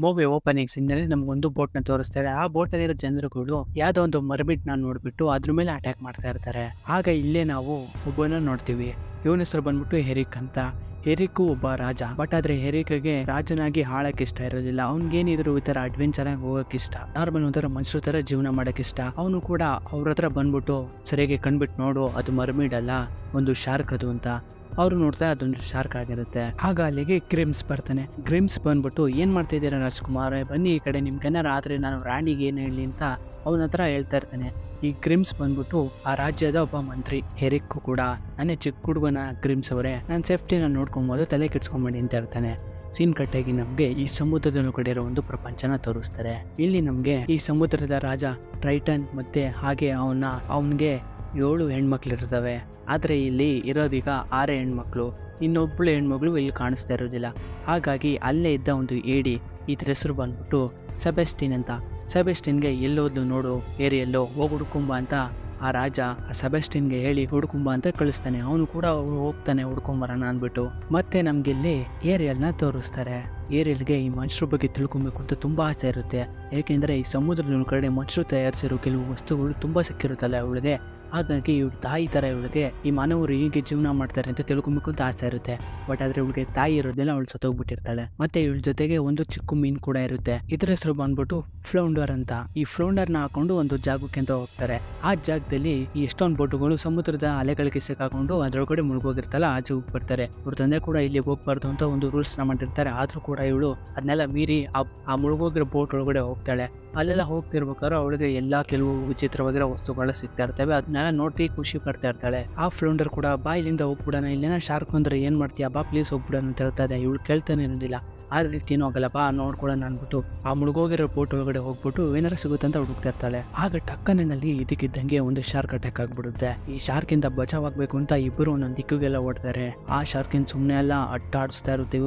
Movie opening ಸೀನ್‌ನಲ್ಲಿ ನಮಗೊಂದು ಬೋಟ್‌ನ ತೋರಿಸ್ತಾರೆ. ಆ ಬೋಟಲ್ಲಿರೋ ಜನರುಗಳು ಯಾವುದೋ ಒಂದು ಮರ್ಮಿಟ್‌ನ ನೋಡ್ಬಿಟ್ಟು ಅದ್ರ ಮೇಲೆ ಅಟ್ಯಾಕ್ ಮಾಡ್ತಾ ಇರ್ತಾರೆ. ಆಗ ಇಲ್ಲೇ ನಾವು ಒಬ್ಬನ ನೋಡ್ತೀವಿ. ಇವನ ಹೆಸರು ಬಂದ್ಬಿಟ್ಟು ಹೆರಿಕ್ ಅಂತ. ಹೆರಿಕ್ ಒಬ್ಬ ರಾಜ. ಬಟ್ ಆದ್ರೆ ಹೆರಿಕ್‌ಗೆ ರಾಜನಾಗಿ ಆಳಕ್ಕೆ ಇಷ್ಟ ಇರೋದಿಲ್ಲ. ಅವ್ನಿಗೇನಿದ್ರು ಈ ತರ ಅಡ್ವೆಂಚರ್ ಆಗಿ ಹೋಗಕ್ಕೆ ಇಷ್ಟ. ನಾರ್ಮಲ್ ಒಂಥರ ಮನುಷ್ಯರ ತರ ಜೀವನ ಮಾಡಕ್ಕೆ ಇಷ್ಟ. ಅವನು ಕೂಡ ಅವ್ರ ಹತ್ರ ಬಂದ್ಬಿಟ್ಟು ಸರಿಯಾಗಿ ಕಣ್ಬಿಟ್ಟು ನೋಡು, ಅದು ಮರ್ಮಿಡ್ ಅಲ್ಲ, ಒಂದು ಶಾರ್ಕ್ ಅದು ಅಂತ. ಅವ್ರು ನೋಡ್ತಾರೆ ಅದೊಂದು ಶಾರ್ಕ್ ಆಗಿರುತ್ತೆ. ಆಗ ಅಲ್ಲಿಗೆ ಗ್ರಿಮ್ಸ್ ಬರ್ತಾನೆ. ಗ್ರಿಮ್ಸ್ ಬಂದ್ಬಿಟ್ಟು ಏನ್ ಮಾಡ್ತಾ ಇದ್ದೀರಾ ರಾಜ್ಕುಮಾರ್, ಬನ್ನಿ ಈ ಕಡೆ, ನಿಮ್ಗೇನಾರ ಆದ್ರೆ ನಾನು ರಾಣಿಗೆ ಏನ್ ಹೇಳಿ ಅಂತ ಅವನ ಹತ್ರ ಹೇಳ್ತಾ ಇರ್ತಾನೆ. ಈ ಗ್ರಿಮ್ಸ್ ಬಂದ್ಬಿಟ್ಟು ಆ ರಾಜ್ಯದ ಒಬ್ಬ ಮಂತ್ರಿ. ಹೆರಿಕ್ ಕೂಡ ನಾನೇ ಚಿಕ್ಕ ಹುಡುಗನ ಗ್ರಿಮ್ಸ್ ಅವರೇ, ನಾನು ಸೇಫ್ಟಿನ ನೋಡ್ಕೊಬೋದು, ತಲೆ ಕೆಡ್ಸ್ಕೊಂಬೇಡಿ ಅಂತ ಇರ್ತಾನೆ. ಸೀನ್ ಕಟ್ಟಾಗಿ ನಮ್ಗೆ ಈ ಸಮುದ್ರದ ಕಡೆ ಇರೋ ಒಂದು ಪ್ರಪಂಚನ ತೋರಿಸ್ತಾರೆ. ಇಲ್ಲಿ ನಮ್ಗೆ ಈ ಸಮುದ್ರದ ರಾಜ ಟ್ರೈಟನ್ ಮತ್ತೆ ಹಾಗೆ ಅವನ್ಗೆ 7 ಹೆಣ್ಮಕ್ಳು ಇರ್ತವೆ. ಆದ್ರೆ ಇಲ್ಲಿ ಇರೋದೀಗ 6 ಹೆಣ್ಮಕ್ಳು, ಇನ್ನೊಬ್ಳು ಹೆಣ್ಮಗಳು ಇಲ್ಲಿ ಕಾಣಿಸ್ತಾ ಇರೋದಿಲ್ಲ. ಹಾಗಾಗಿ ಅಲ್ಲೇ ಇದ್ದ ಒಂದು ಏಡಿ, ಇದ್ರ ಹೆಸರು ಬಂದ್ಬಿಟ್ಟು ಸೆಬೆಸ್ಟಿನ್ ಅಂತ. ಸೆಬೆಸ್ಟಿನ್ಗೆ ಎಲ್ಲೋದ್ಲು ನೋಡು ಏರಿಯಲ್ಲೋ ಹೋಗಿ ಹುಡ್ಕೊಂಬ ಅಂತ ಆ ರಾಜ ಆ ಸೆಬೆಸ್ಟಿನ್ಗೆ ಹೇಳಿ ಹುಡ್ಕೊಂಬ ಅಂತ ಕಳಿಸ್ತಾನೆ. ಅವನು ಕೂಡ ಹೋಗ್ತಾನೆ ಹುಡ್ಕೊಂಬರೋಣ ಅಂದ್ಬಿಟ್ಟು. ಮತ್ತೆ ನಮ್ಗಿಲ್ಲಿ ಏರಿಯಲ್ನ ತೋರಿಸ್ತಾರೆ. ಏರಿಯಲ್ಗೆ ಈ ಮನುಷ್ಯರ ಬಗ್ಗೆ ತಿಳ್ಕೊಬೇಕು ಅಂತ ತುಂಬಾ ಆಸೆ ಇರುತ್ತೆ. ಏಕೆಂದ್ರೆ ಈ ಸಮುದ್ರದ ಕಡೆ ಮನುಷ್ಯರು ತಯಾರಿಸಿರೋ ಕೆಲವು ವಸ್ತುಗಳು ತುಂಬಾ ಸಿಕ್ಕಿರುತ್ತಲ್ಲ ಅವಳಿಗೆ. ಹಾಗಾಗಿ ಇವಳು ತಾಯಿ ತರ ಇವಳಿಗೆ ಈ ಮಾನವರು ಹೀಗೆ ಜೀವನ ಮಾಡ್ತಾರೆ ಅಂತ ತಿಳ್ಕೊಬೇಕು ಅಂತ ಆಸೆ ಇರುತ್ತೆ. ಬಟ್ ಆದ್ರೆ ಇವಳಿಗೆ ತಾಯಿ ಇರೋದಿಲ್ಲ, ಅವಳು ಸತ್ತೋಗ್ಬಿಟ್ಟಿರ್ತಾಳೆ. ಮತ್ತೆ ಇವಳ ಜೊತೆಗೆ ಒಂದು ಚಿಕ್ಕ ಮೀನ್ ಕೂಡ ಇರುತ್ತೆ. ಇದ್ರ ಹೆಸರು ಬಂದ್ಬಿಟ್ಟು ಫ್ಲೌಂಡರ್ ಅಂತ. ಈ ಫ್ಲೌಂಡರ್ನ ಹಾಕೊಂಡು ಒಂದು ಜಾಗಕ್ಕೆ ಅಂತ ಹೋಗ್ತಾರೆ. ಆ ಜಾಗದಲ್ಲಿ ಈ ಎಷ್ಟೊಂದು ಬೋಟುಗಳು ಸಮುದ್ರದ ಅಲೆಗಳಿಗೆ ಸಿಕ್ಕಾಕೊಂಡು ಅದ್ರೊಳಗಡೆ ಮುಳುಗೋಗಿರ್ತಲ್ಲ, ಆ ಜಾಗಕ್ಕೆ ಬರ್ತಾರೆ. ಇವ್ರ ತಂದೆ ಕೂಡ ಇಲ್ಲಿಗೆ ಹೋಗ್ಬಾರ್ದು ಅಂತ ಒಂದು ರೂಲ್ಸ್ ನ ಮಾಡಿರ್ತಾರೆ. ಆದ್ರೂ ಕೂಡ ಇವಳು ಅದನ್ನೆಲ್ಲ ಮೀರಿ ಆ ಮುಳುಗೋಗಿರೋ ಬೋಟ್ ಒಳಗಡೆ ಹೋಗ್ತಾಳೆ. ಅಲ್ಲೆಲ್ಲ ಹೋಗ್ತಿರ್ಬೇಕಾದ್ರೆ ಅವಳಿಗೆ ಎಲ್ಲಾ ಕೆಲವು ವಿಚಿತ್ರವಾಗಿರೋ ವಸ್ತುಗಳು ಸಿಗ್ತಾ ಇರ್ತವೆ. ಅದನ್ನೆಲ್ಲ ನೋಡಿ ಖುಷಿ ಪಡ್ತಾ ಇರ್ತಾಳೆ. ಆ ಫ್ಲೌಂಡರ್ ಕೂಡ ಬಾ ಇಲ್ಲಿಂದ ಹೋಗ್ಬಿಡೋಣ, ಇಲ್ಲೇನ ಶಾರ್ಕ್ ಬಂದ್ರೆ ಏನ್ ಮಾಡ್ತೀಯಾ, ಬಾ ಪ್ಲೀಸ್ ಹೋಗ್ಬಿಡೋಣ ಅಂತ ಹೇಳ್ತಾರೆ. ಇವಳು ಕೇಳ್ತಾನೆ ಇರೋದಿಲ್ಲ. ಆದ್ರೆ ಏನೂ ಆಗಲ್ಲ, ಬಾ ನೋಡ್ಕೊಳ್ಳೋಣ ಅನ್ಬಿಟ್ಟು ಆ ಮುಳುಗೋಗಿರೋ ಬೋಟ್ ಒಳಗಡೆ ಹೋಗ್ಬಿಟ್ಟು ಏನಾರ ಸಿಗುತ್ತೆ ಅಂತ ಹುಡುಕ್ತಾ ಇರ್ತಾಳೆ. ಆಗ ಟಕ್ಕನಲ್ಲಿ ಇದಕ್ಕಿದ್ದಂಗೆ ಒಂದು ಶಾರ್ಕ್ ಅಟ್ಯಾಕ್ ಆಗ್ಬಿಡುತ್ತೆ. ಈ ಶಾರ್ಕ್ ಇಂದ ಬಚಾವ್ ಆಗ್ಬೇಕು ಅಂತ ಇಬ್ಬರು ಒಂದೊಂದು ದಿಕ್ಕಿಗೆಲ್ಲ ಓಡ್ತಾರೆ. ಆ ಶಾರ್ಕ್ ಇಂದ ಸುಮ್ನೆ ಎಲ್ಲ ಅಟ್ಟಾಡಿಸ್ತಾ ಇರುತ್ತೆ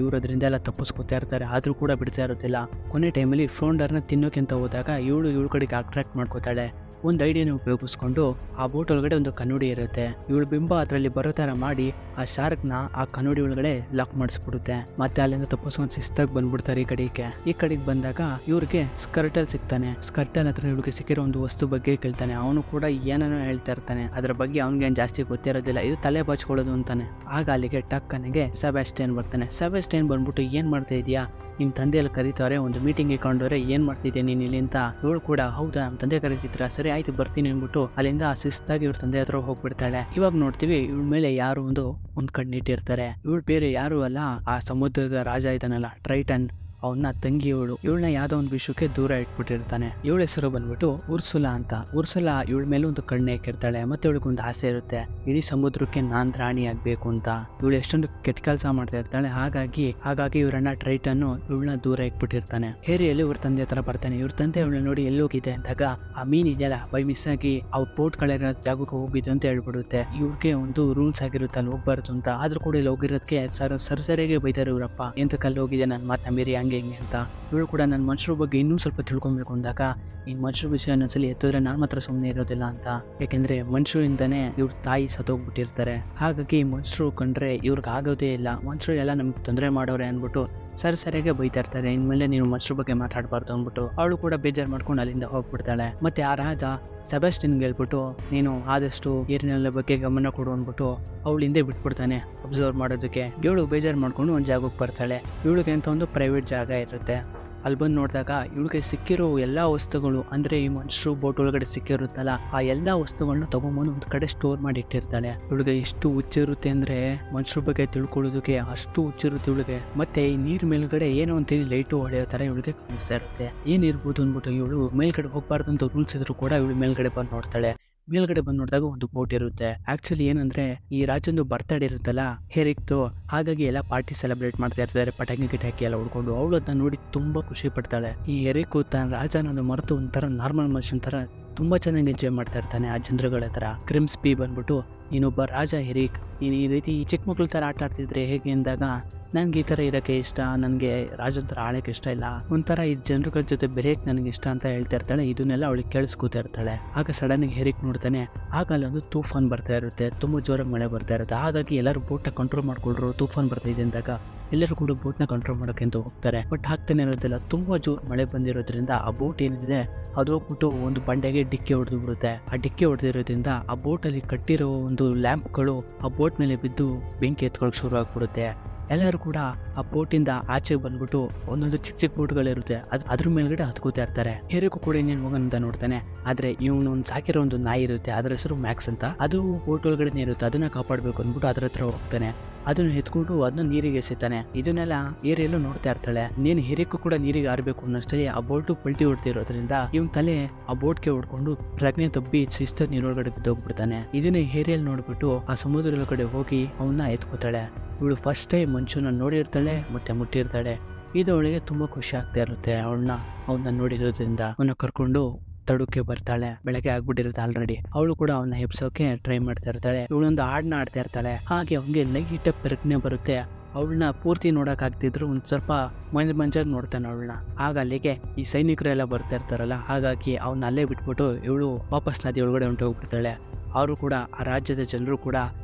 ಇವ್ರು ಅದರಿಂದ ಎಲ್ಲ ತಪ್ಪಿಸ್ಕೊತಾ ಇರ್ತಾರೆ. ಆದ್ರೂ ಕೂಡ ಬಿಡ್ತಾ ಇರುತ್ತಿಲ್ಲ. ಕೊನೆ ಟೈಮಲ್ಲಿ ಫ್ಲೌಂಡರ್ನ ತಿನ್ನೋಕೆ ಅಂತ ಹೋದಾಗ ಇವಳ ಕಡೆಗೆ ಅಟ್ರಾಕ್ಟ್ ಮಾಡ್ಕೋತಾಳೆ. ಒಂದು ಐಡಿಯಾನ ಉಪಯೋಗಿಸ್ಕೊಂಡು ಆ ಬೋಟ್ ಒಳಗಡೆ ಒಂದು ಕನ್ನಡಿ ಇರುತ್ತೆ. ಇವಳು ಬಿಂಬ ಅದರಲ್ಲಿ ಬರೋ ತರ ಮಾಡಿ ಆ ಶಾರ್ಕ್ನ ಆ ಕನ್ನಡಿ ಒಳಗಡೆ ಲಾಕ್ ಮಾಡಿಸ್ಬಿಡುತ್ತೆ. ಮತ್ತೆ ಅಲ್ಲಿಂದ ತಪ್ಪಿಸ್ಕೊಂಡು ಶಿಸ್ತಾಗಿ ಬಂದ್ಬಿಡ್ತಾರೆ ಈ ಕಡೆಗೆ ಬಂದಾಗ ಇವ್ರಿಗೆ ಸ್ಕರ್ಟಲ್ ಸಿಗ್ತಾನೆ. ಸ್ಕರ್ಟಲ್ ಹತ್ರ ಇವಳಿಗೆ ಸಿಕ್ಕಿರೋ ಒಂದು ವಸ್ತು ಬಗ್ಗೆ ಕೇಳ್ತಾನೆ. ಅವನು ಕೂಡ ಏನೇನೋ ಹೇಳ್ತಾ ಇರ್ತಾನೆ. ಅದ್ರ ಬಗ್ಗೆ ಅವ್ನಿಗೆ ಜಾಸ್ತಿ ಗೊತ್ತಿರೋದಿಲ್ಲ, ಇದು ತಲೆ ಬಾಚ್ಕೊಳ್ಳೋದು ಅಂತಾನೆ. ಆಗ ಅಲ್ಲಿಗೆ ಟಕ್ಕನಿಗೆ ಸೆಬಾಸ್ಟಿಯನ್ ಬರ್ತಾನೆ. ಸೆಬಾಸ್ಟಿಯನ್ ಬಂದ್ಬಿಟ್ಟು ಏನ್ ಮಾಡ್ತಾ ಇದೀಯಾ, ನಿಮ್ ತಂದೆಯಲ್ಲಿ ಕರೀತಾರೆ, ಒಂದು ಮೀಟಿಂಗ್ ಇಟ್ಕೊಂಡವ್ರೆ, ಏನ್ ಮಾಡ್ತಿದ್ಯಾ ನೀನ್ ಇಲ್ಲಿ ಅಂತ. ಇವಳು ಕೂಡ ಹೌದಾ ನಮ್ಮ ತಂದೆ ಕರೀತಿದ್ರ, ಸರಿ ಆಯ್ತು ಬರ್ತೀನಿ ಅಂದ್ಬಿಟ್ಟು ಅಲ್ಲಿಂದ ಶಿಸ್ತಾಗಿ ಇವ್ರ ತಂದೆ ಹತ್ರ ಹೋಗ್ಬಿಡ್ತಾಳೆ. ಇವಾಗ ನೋಡ್ತೀವಿ ಇವಳ ಮೇಲೆ ಯಾರು ಒಂದು ಕಣ್ಣಿಟ್ಟಿರ್ತಾರೆ. ಇವಳು ಬೇರೆ ಯಾರು ಅಲ್ಲ, ಆ ಸಮುದ್ರದ ರಾಜ ಇದ್ದಾನಲ್ಲ ಟ್ರೈಟನ್, ಅವನ ತಂಗಿ ಇವಳನ್ನ ಯಾವ್ದೋ ಒಂದು ವಿಷಯಕ್ಕೆ ದೂರ ಇಟ್ಬಿಟ್ಟಿರ್ತಾನೆ. ಇವಳ ಹೆಸರು ಬಂದ್ಬಿಟ್ಟು ಉರ್ಸುಲಾ ಅಂತ. ಉರ್ಸುಲಾ ಇವಳ ಮೇಲೆ ಒಂದು ಕಣ್ಣೆ ಹಾಕಿರ್ತಾಳೆ. ಮತ್ತೆ ಇವಳಿಗೊಂದು ಆಸೆ ಇರುತ್ತೆ, ಇಡೀ ಸಮುದ್ರಕ್ಕೆ ನಾನ್ ರಾಣಿ ಆಗ್ಬೇಕು ಅಂತ. ಇವಳು ಎಷ್ಟೊಂದು ಕೆಟ್ಟ ಕೆಲಸ ಮಾಡ್ತಾ ಇರ್ತಾಳೆ. ಹಾಗಾಗಿ ಇವ್ರನ್ನ ಟ್ರೈಟನ್ನು ಇವಳನ್ನ ದೂರ ಇಟ್ಬಿಟ್ಟಿರ್ತಾನೆ. ಹೇರಿಯಲ್ಲಿ ಇವ್ರ ತಂದೆ ಹತ್ರ ಬರ್ತಾನೆ. ಇವ್ರ ತಂದೆ ಇವಳನ್ನ ನೋಡಿ ಎಲ್ಲೋಗಿದೆ ಅಂದಾಗ ಆ ಮೀನ್ ಇದೆಯಲ್ಲ ಬೈ ಮಿಸ್ ಆಗಿ ಅವ್ ಪೋರ್ಟ್ ಕಳೆಗಳ ಜಾಗಕ್ಕೆ ಹೋಗಿದ್ದು ಅಂತ ಹೇಳ್ಬಿಡುತ್ತೆ. ಇವ್ರಿಗೆ ಒಂದು ರೂಲ್ಸ್ ಆಗಿರುತ್ತೆ ಅಲ್ಲಿ ಹೋಗ್ಬಾರ್ದು ಅಂತ. ಆದ್ರೂ ಕೂಡ ಇಲ್ಲಿ ಹೋಗಿರೋದಕ್ಕೆ ಸರಿಯಾಗಿ ಬೈತಾರೆ ಇವ್ರಪ್ಪ, ಎಂತ ಕಲ್ಲು ಹೋಗಿದೆ ನನ್ನ ಮಾತನ್ನ ಮೀರಿ ಹಂಗೆ ಅಂತ. ಇವಳು ಕೂಡ ನನ್ನ ಮನುಷ್ಯರ ಬಗ್ಗೆ ಇನ್ನೂ ಸ್ವಲ್ಪ ತಿಳ್ಕೊಬೇಕು ಅಂದಾಗ ಈ ಮನುಷ್ಯರ ವಿಷಯ ಒಂದ್ಸಲಿ ಎತ್ತಿದ್ರೆ ನಾನು ಮಾತ್ರ ಸುಮ್ಮನೆ ಇರೋದಿಲ್ಲ ಅಂತ. ಯಾಕೆಂದ್ರೆ ಮನುಷ್ಯರಿಂದಾನೇ ಇವ್ರ ತಾಯಿ ಸತ್ತೋಗ್ಬಿಟ್ಟಿರ್ತಾರೆ. ಹಾಗಾಗಿ ಮನುಷ್ಯರು ಕಂಡ್ರೆ ಇವ್ರಿಗೆ ಆಗೋದೇ ಇಲ್ಲ, ಮನುಷ್ಯರು ಎಲ್ಲ ನಮ್ಗೆ ತೊಂದರೆ ಮಾಡೋರೆ ಅನ್ಬಿಟ್ಟು ಸರಿಯಾಗಿ ಬೈತಾ ಇರ್ತಾರೆ. ಇನ್ಮೇಲೆ ನೀವು ಮನುಷ್ಯರ ಬಗ್ಗೆ ಮಾತಾಡಬಾರ್ದು ಅಂದ್ಬಿಟ್ಟು ಅವಳು ಕೂಡ ಬೇಜಾರು ಮಾಡ್ಕೊಂಡು ಅಲ್ಲಿಂದ ಹೋಗ್ಬಿಡ್ತಾಳೆ. ಮತ್ತೆ ಆ ರಾಜ ಸೆಬಾಸ್ಟಿನ್ಗೆ ಹೇಳ್ಬಿಟ್ಟು ನೀನು ಆದಷ್ಟು ಏರಿನ ಬಗ್ಗೆ ಗಮನ ಕೊಡು ಅಂದ್ಬಿಟ್ಟು ಅವಳು ಹಿಂದೆ ಬಿಟ್ಬಿಡ್ತಾನೆ ಅಬ್ಸರ್ವ್ ಮಾಡೋದಕ್ಕೆ. ಇವಳು ಬೇಜಾರು ಮಾಡ್ಕೊಂಡು ಒಂದು ಜಾಗಕ್ಕೆ ಬರ್ತಾಳೆ. ಇವಳಿಗೆ ಅಂತ ಒಂದು ಪ್ರೈವೇಟ್ ಜಾಗ ಇರುತ್ತೆ. ಅಲ್ಲಿ ಬಂದು ನೋಡಿದಾಗ ಇವಳಿಗೆ ಸಿಕ್ಕಿರೋ ಎಲ್ಲಾ ವಸ್ತುಗಳು, ಅಂದ್ರೆ ಈ ಮನುಷ್ಯರು ಬೋಟ್ ಒಳಗಡೆ ಸಿಕ್ಕಿರುತ್ತಲ್ಲ ಆ ಎಲ್ಲಾ ವಸ್ತುಗಳನ್ನ ತಗೊಂಡ್ಬಂದು ಒಂದು ಕಡೆ ಸ್ಟೋರ್ ಮಾಡಿ ಇಟ್ಟಿರ್ತಾಳೆ. ಇವಳಿಗೆ ಎಷ್ಟು ಹುಚ್ಚಿರುತ್ತೆ ಅಂದ್ರೆ ಮನುಷ್ಯರ ಬಗ್ಗೆ ತಿಳ್ಕೊಳ್ಳೋದಕ್ಕೆ ಅಷ್ಟು ಹುಚ್ಚಿರುತ್ತೆ ಇವಳಿಗೆ. ಮತ್ತೆ ಈ ನೀರ್ ಮೇಲ್ಗಡೆ ಏನೋ ಒಂಥರ ಲೈಟು ಹೊಳೆಯೋ ತರ ಇವಳಿಗೆ ಕಾಣಿಸ್ತಾ ಇರುತ್ತೆ. ಏನಿರ್ಬೋದು ಅಂದ್ಬಿಟ್ಟು ಇವಳು ಮೇಲ್ಗಡೆ ಹೋಗ್ಬಾರ್ದು ಅಂತ ರೂಲ್ಸ್ ಇದ್ರು ಕೂಡ ಇವಳು ಮೇಲ್ಗಡೆ ಬಂದು ನೋಡ್ತಾಳೆ. ಮೇಲ್ಗಡೆ ಬಂದು ನೋಡಿದಾಗ ಒಂದು ಬೋಟ್ ಇರುತ್ತೆ. ಆಕ್ಚುಲಿ ಏನಂದ್ರೆ ಈ ರಾಜಂದು ಬರ್ತಡೇ ಇರುತ್ತಲ್ಲ ಹೆರಿಕ್ದು, ಹಾಗಾಗಿ ಎಲ್ಲ ಪಾರ್ಟಿ ಸೆಲೆಬ್ರೇಟ್ ಮಾಡ್ತಾ ಇರ್ತಾರೆ, ಪಟಾಕಿ ಗಿಟಾಕಿ ಎಲ್ಲ ಹೊಡ್ಕೊಂಡು. ಅವಳು ಅದನ್ನ ನೋಡಿ ತುಂಬಾ ಖುಷಿ ಪಡ್ತಾಳೆ. ಈ ಹೆರಿಕ್ ತನ್ನ ರಾಜನ ಮರೆತು ಒಂಥರ ನಾರ್ಮಲ್ ಮನುಷ್ಯನ ತರ ತುಂಬಾ ಚೆನ್ನಾಗಿ ಎಂಜಾಯ್ ಮಾಡ್ತಾ ಇರ್ತಾನೆ ಆ ಜನರುಗಳ ಹತ್ರ. ಕ್ರಿಮ್ಸ್ಪಿ ಬಂದ್ಬಿಟ್ಟು ನೀನೊಬ್ಬ ರಾಜ ಹೆರಿಕ್, ನೀನು ಈ ರೀತಿ ಚಿಕ್ಕ ಮಕ್ಳ ತರ ಆಟ ಆಡ್ತಿದ್ರೆ ಹೇಗೆ ಅಂದಾಗ ನನ್ಗೆ ಈ ತರ ಇರೋಕ್ಕೆ ಇಷ್ಟ, ನನಗೆ ರಾಜನ ತರ ಆಳಕ್ಕೆ ಇಷ್ಟ ಇಲ್ಲ, ಒಂಥರ ಈ ಜನರುಗಳ ಜೊತೆ ಬೆರೆಯಕ್ಕೆ ನನಗೆ ಇಷ್ಟ ಅಂತ ಹೇಳ್ತಾ ಇರ್ತಾಳೆ. ಇದನ್ನೆಲ್ಲ ಅವಳಿಗೆ ಕೇಳಿಸ್ಕೊತಾ ಇರ್ತಾಳೆ. ಆಗ ಸಡನ್ ಆಗಿ ಹೆರಿಕ್ ನೋಡ್ತಾನೆ. ಆಗ ಅಲ್ಲೊಂದು ತೂಫಾನ್ ಬರ್ತಾ ಇರುತ್ತೆ, ತುಂಬಾ ಜೋರಾಗಿ ಮಳೆ ಬರ್ತಾ ಇರುತ್ತೆ. ಹಾಗಾಗಿ ಎಲ್ಲರೂ ಬೋಟ್ ಕಂಟ್ರೋಲ್ ಮಾಡ್ಕೊಳ್ರು, ತೂಫಾನ್ ಬರ್ತಾ ಇದೆ ಅಂದಾಗ ಎಲ್ಲರೂ ಕೂಡ ಬೋಟ್ನ ಕಂಟ್ರೋಲ್ ಮಾಡೋಕೆ ಅಂತ ಹೋಗ್ತಾರೆ. ಬಟ್ ಆಗ್ತಾನೆ ಇರೋದಿಲ್ಲ. ತುಂಬಾ ಜೋರು ಮಳೆ ಬಂದಿರೋದ್ರಿಂದ ಆ ಬೋಟ್ ಏನಿದೆ ಅದು ಹೋಗ್ಬಿಟ್ಟು ಒಂದು ಬಂಡೆಗೆ ಡಿಕ್ಕಿ ಹೊಡೆದು ಬಿಡುತ್ತೆ. ಆ ಡಿಕ್ಕಿ ಹೊಡೆದಿರೋದ್ರಿಂದ ಆ ಬೋಟಲ್ಲಿ ಕಟ್ಟಿರೋ ಒಂದು ಲ್ಯಾಂಪ್ಗಳು ಆ ಬೋಟ್ ಮೇಲೆ ಬಿದ್ದು ಬೆಂಕಿ ಎತ್ಕೊಳಕ್ ಶುರು ಆಗ್ಬಿಡುತ್ತೆ. ಎಲ್ಲರೂ ಕೂಡ ಆ ಬೋಟಿಂದ ಆಚೆ ಬಂದ್ಬಿಟ್ಟು ಒಂದೊಂದು ಚಿಕ್ಕ ಚಿಕ್ಕ ಬೋಟ್ಗಳಿರುತ್ತೆ, ಅದ್ರ ಮೇಲ್ಗಡೆ ಹತ್ಕೋತಾ ಇರ್ತಾರೆ. ಹೇರಿಗೂ ಕೂಡ ಇನ್ನೇನು ಹೋಗೋಣ ಅಂತ ನೋಡ್ತಾನೆ. ಆದ್ರೆ ಇವನು ಒಂದು ಸಾಕಿರೋ ಒಂದು ನಾಯಿ ಇರುತ್ತೆ, ಅದ್ರ ಹೆಸರು ಮ್ಯಾಕ್ಸ್ ಅಂತ. ಅದು ಬೋಟ್ ಒಳಗಡೆ ಇರುತ್ತೆ, ಅದನ್ನ ಕಾಪಾಡಬೇಕು ಅಂದ್ಬಿಟ್ಟು ಅದ್ರ ಹತ್ರ ಹೋಗ್ತಾನೆ. ಅದನ್ನ ಎತ್ಕೊಂಡು ಅದನ್ನ ನೀರಿಗೆ ಎಸಿತಾನೆ. ಇದನ್ನೆಲ್ಲ ಏರಿಯಲ್ಲೂ ನೋಡ್ತಾ ಇರ್ತಾಳೆ. ನೀನು ಹಿರಿಕು ಕೂಡ ನೀರಿಗೆ ಆರ್ಬೇಕು ಅನ್ನೋಷ್ಟೇ ಆ ಬೋಟು ಪಲ್ಟಿ ಹೊಡ್ತಿರೋದ್ರಿಂದ ಇವನ್ ತಲೆ ಆ ಬೋಟ್ಗೆ ಹೊಡ್ಕೊಂಡು ಪ್ರಜ್ಞೆ ತಪ್ಪಿ ಶಿಸ್ತ ನೀರೊಳಗಡೆ ಬಿದ್ದೋಗ್ಬಿಡ್ತಾನೆ. ಇದನ್ನ ಏರಿಯಲ್ಲಿ ನೋಡ್ಬಿಟ್ಟು ಆ ಸಮುದ್ರದ ಕಡೆ ಹೋಗಿ ಅವನ್ನ ಎತ್ಕೋತಾಳೆ. ಇವಳು ಫಸ್ಟ್ ಟೈಮ್ ಮಂಚೂನ ನೋಡಿರ್ತಾಳೆ ಮತ್ತೆ ಮುಟ್ಟಿರ್ತಾಳೆ. ಇದು ಅವಳಿಗೆ ತುಂಬಾ ಖುಷಿ ಆಗ್ತಾ ಇರುತ್ತೆ. ಅವನ್ನ ನೋಡಿರೋದ್ರಿಂದ ಅವನ್ನ ಕರ್ಕೊಂಡು ತಡುಕ್ಕೆ ಬರ್ತಾಳೆ. ಬೆಳಗ್ಗೆ ಆಗ್ಬಿಟ್ಟಿರುತ್ತೆ ಆಲ್ರೆಡಿ. ಅವಳು ಕೂಡ ಅವನ್ನ ಹೆಪ್ಸೋಕೆ ಟ್ರೈ ಮಾಡ್ತಾ ಇರ್ತಾಳೆ. ಇವಳೊಂದು ಹಾಡನ್ನ ಆಡ್ತಾ ಇರ್ತಾಳೆ. ಹಾಗೆ ಅವ್ನಿಗೆ ಲೈಟ್ ಪ್ರಜ್ಞೆ ಬರುತ್ತೆ. ಅವಳನ್ನ ಪೂರ್ತಿ ನೋಡಕ್ ಆಗ್ತಿದ್ರು ಒಂದ್ ಸ್ವಲ್ಪ ಮಂಜಾಗಿ ನೋಡ್ತಾನೆ ಅವಳನ್ನ. ಆಗ ಅಲ್ಲಿಗೆ ಈ ಸೈನಿಕರೆಲ್ಲ ಬರ್ತಾ ಇರ್ತಾರಲ್ಲ, ಹಾಗಾಗಿ ಅವನ್ನ ಅಲ್ಲೇ ಬಿಟ್ಬಿಟ್ಟು ಇವಳು ವಾಪಸ್ ನದಿ ಒಳಗಡೆ ಹೊಂಟೋಗ್ಬಿಡ್ತಾಳೆ. ಅವರು ಕೂಡ ಆ ರಾಜ್ಯದ ಜನರು ಕೂಡ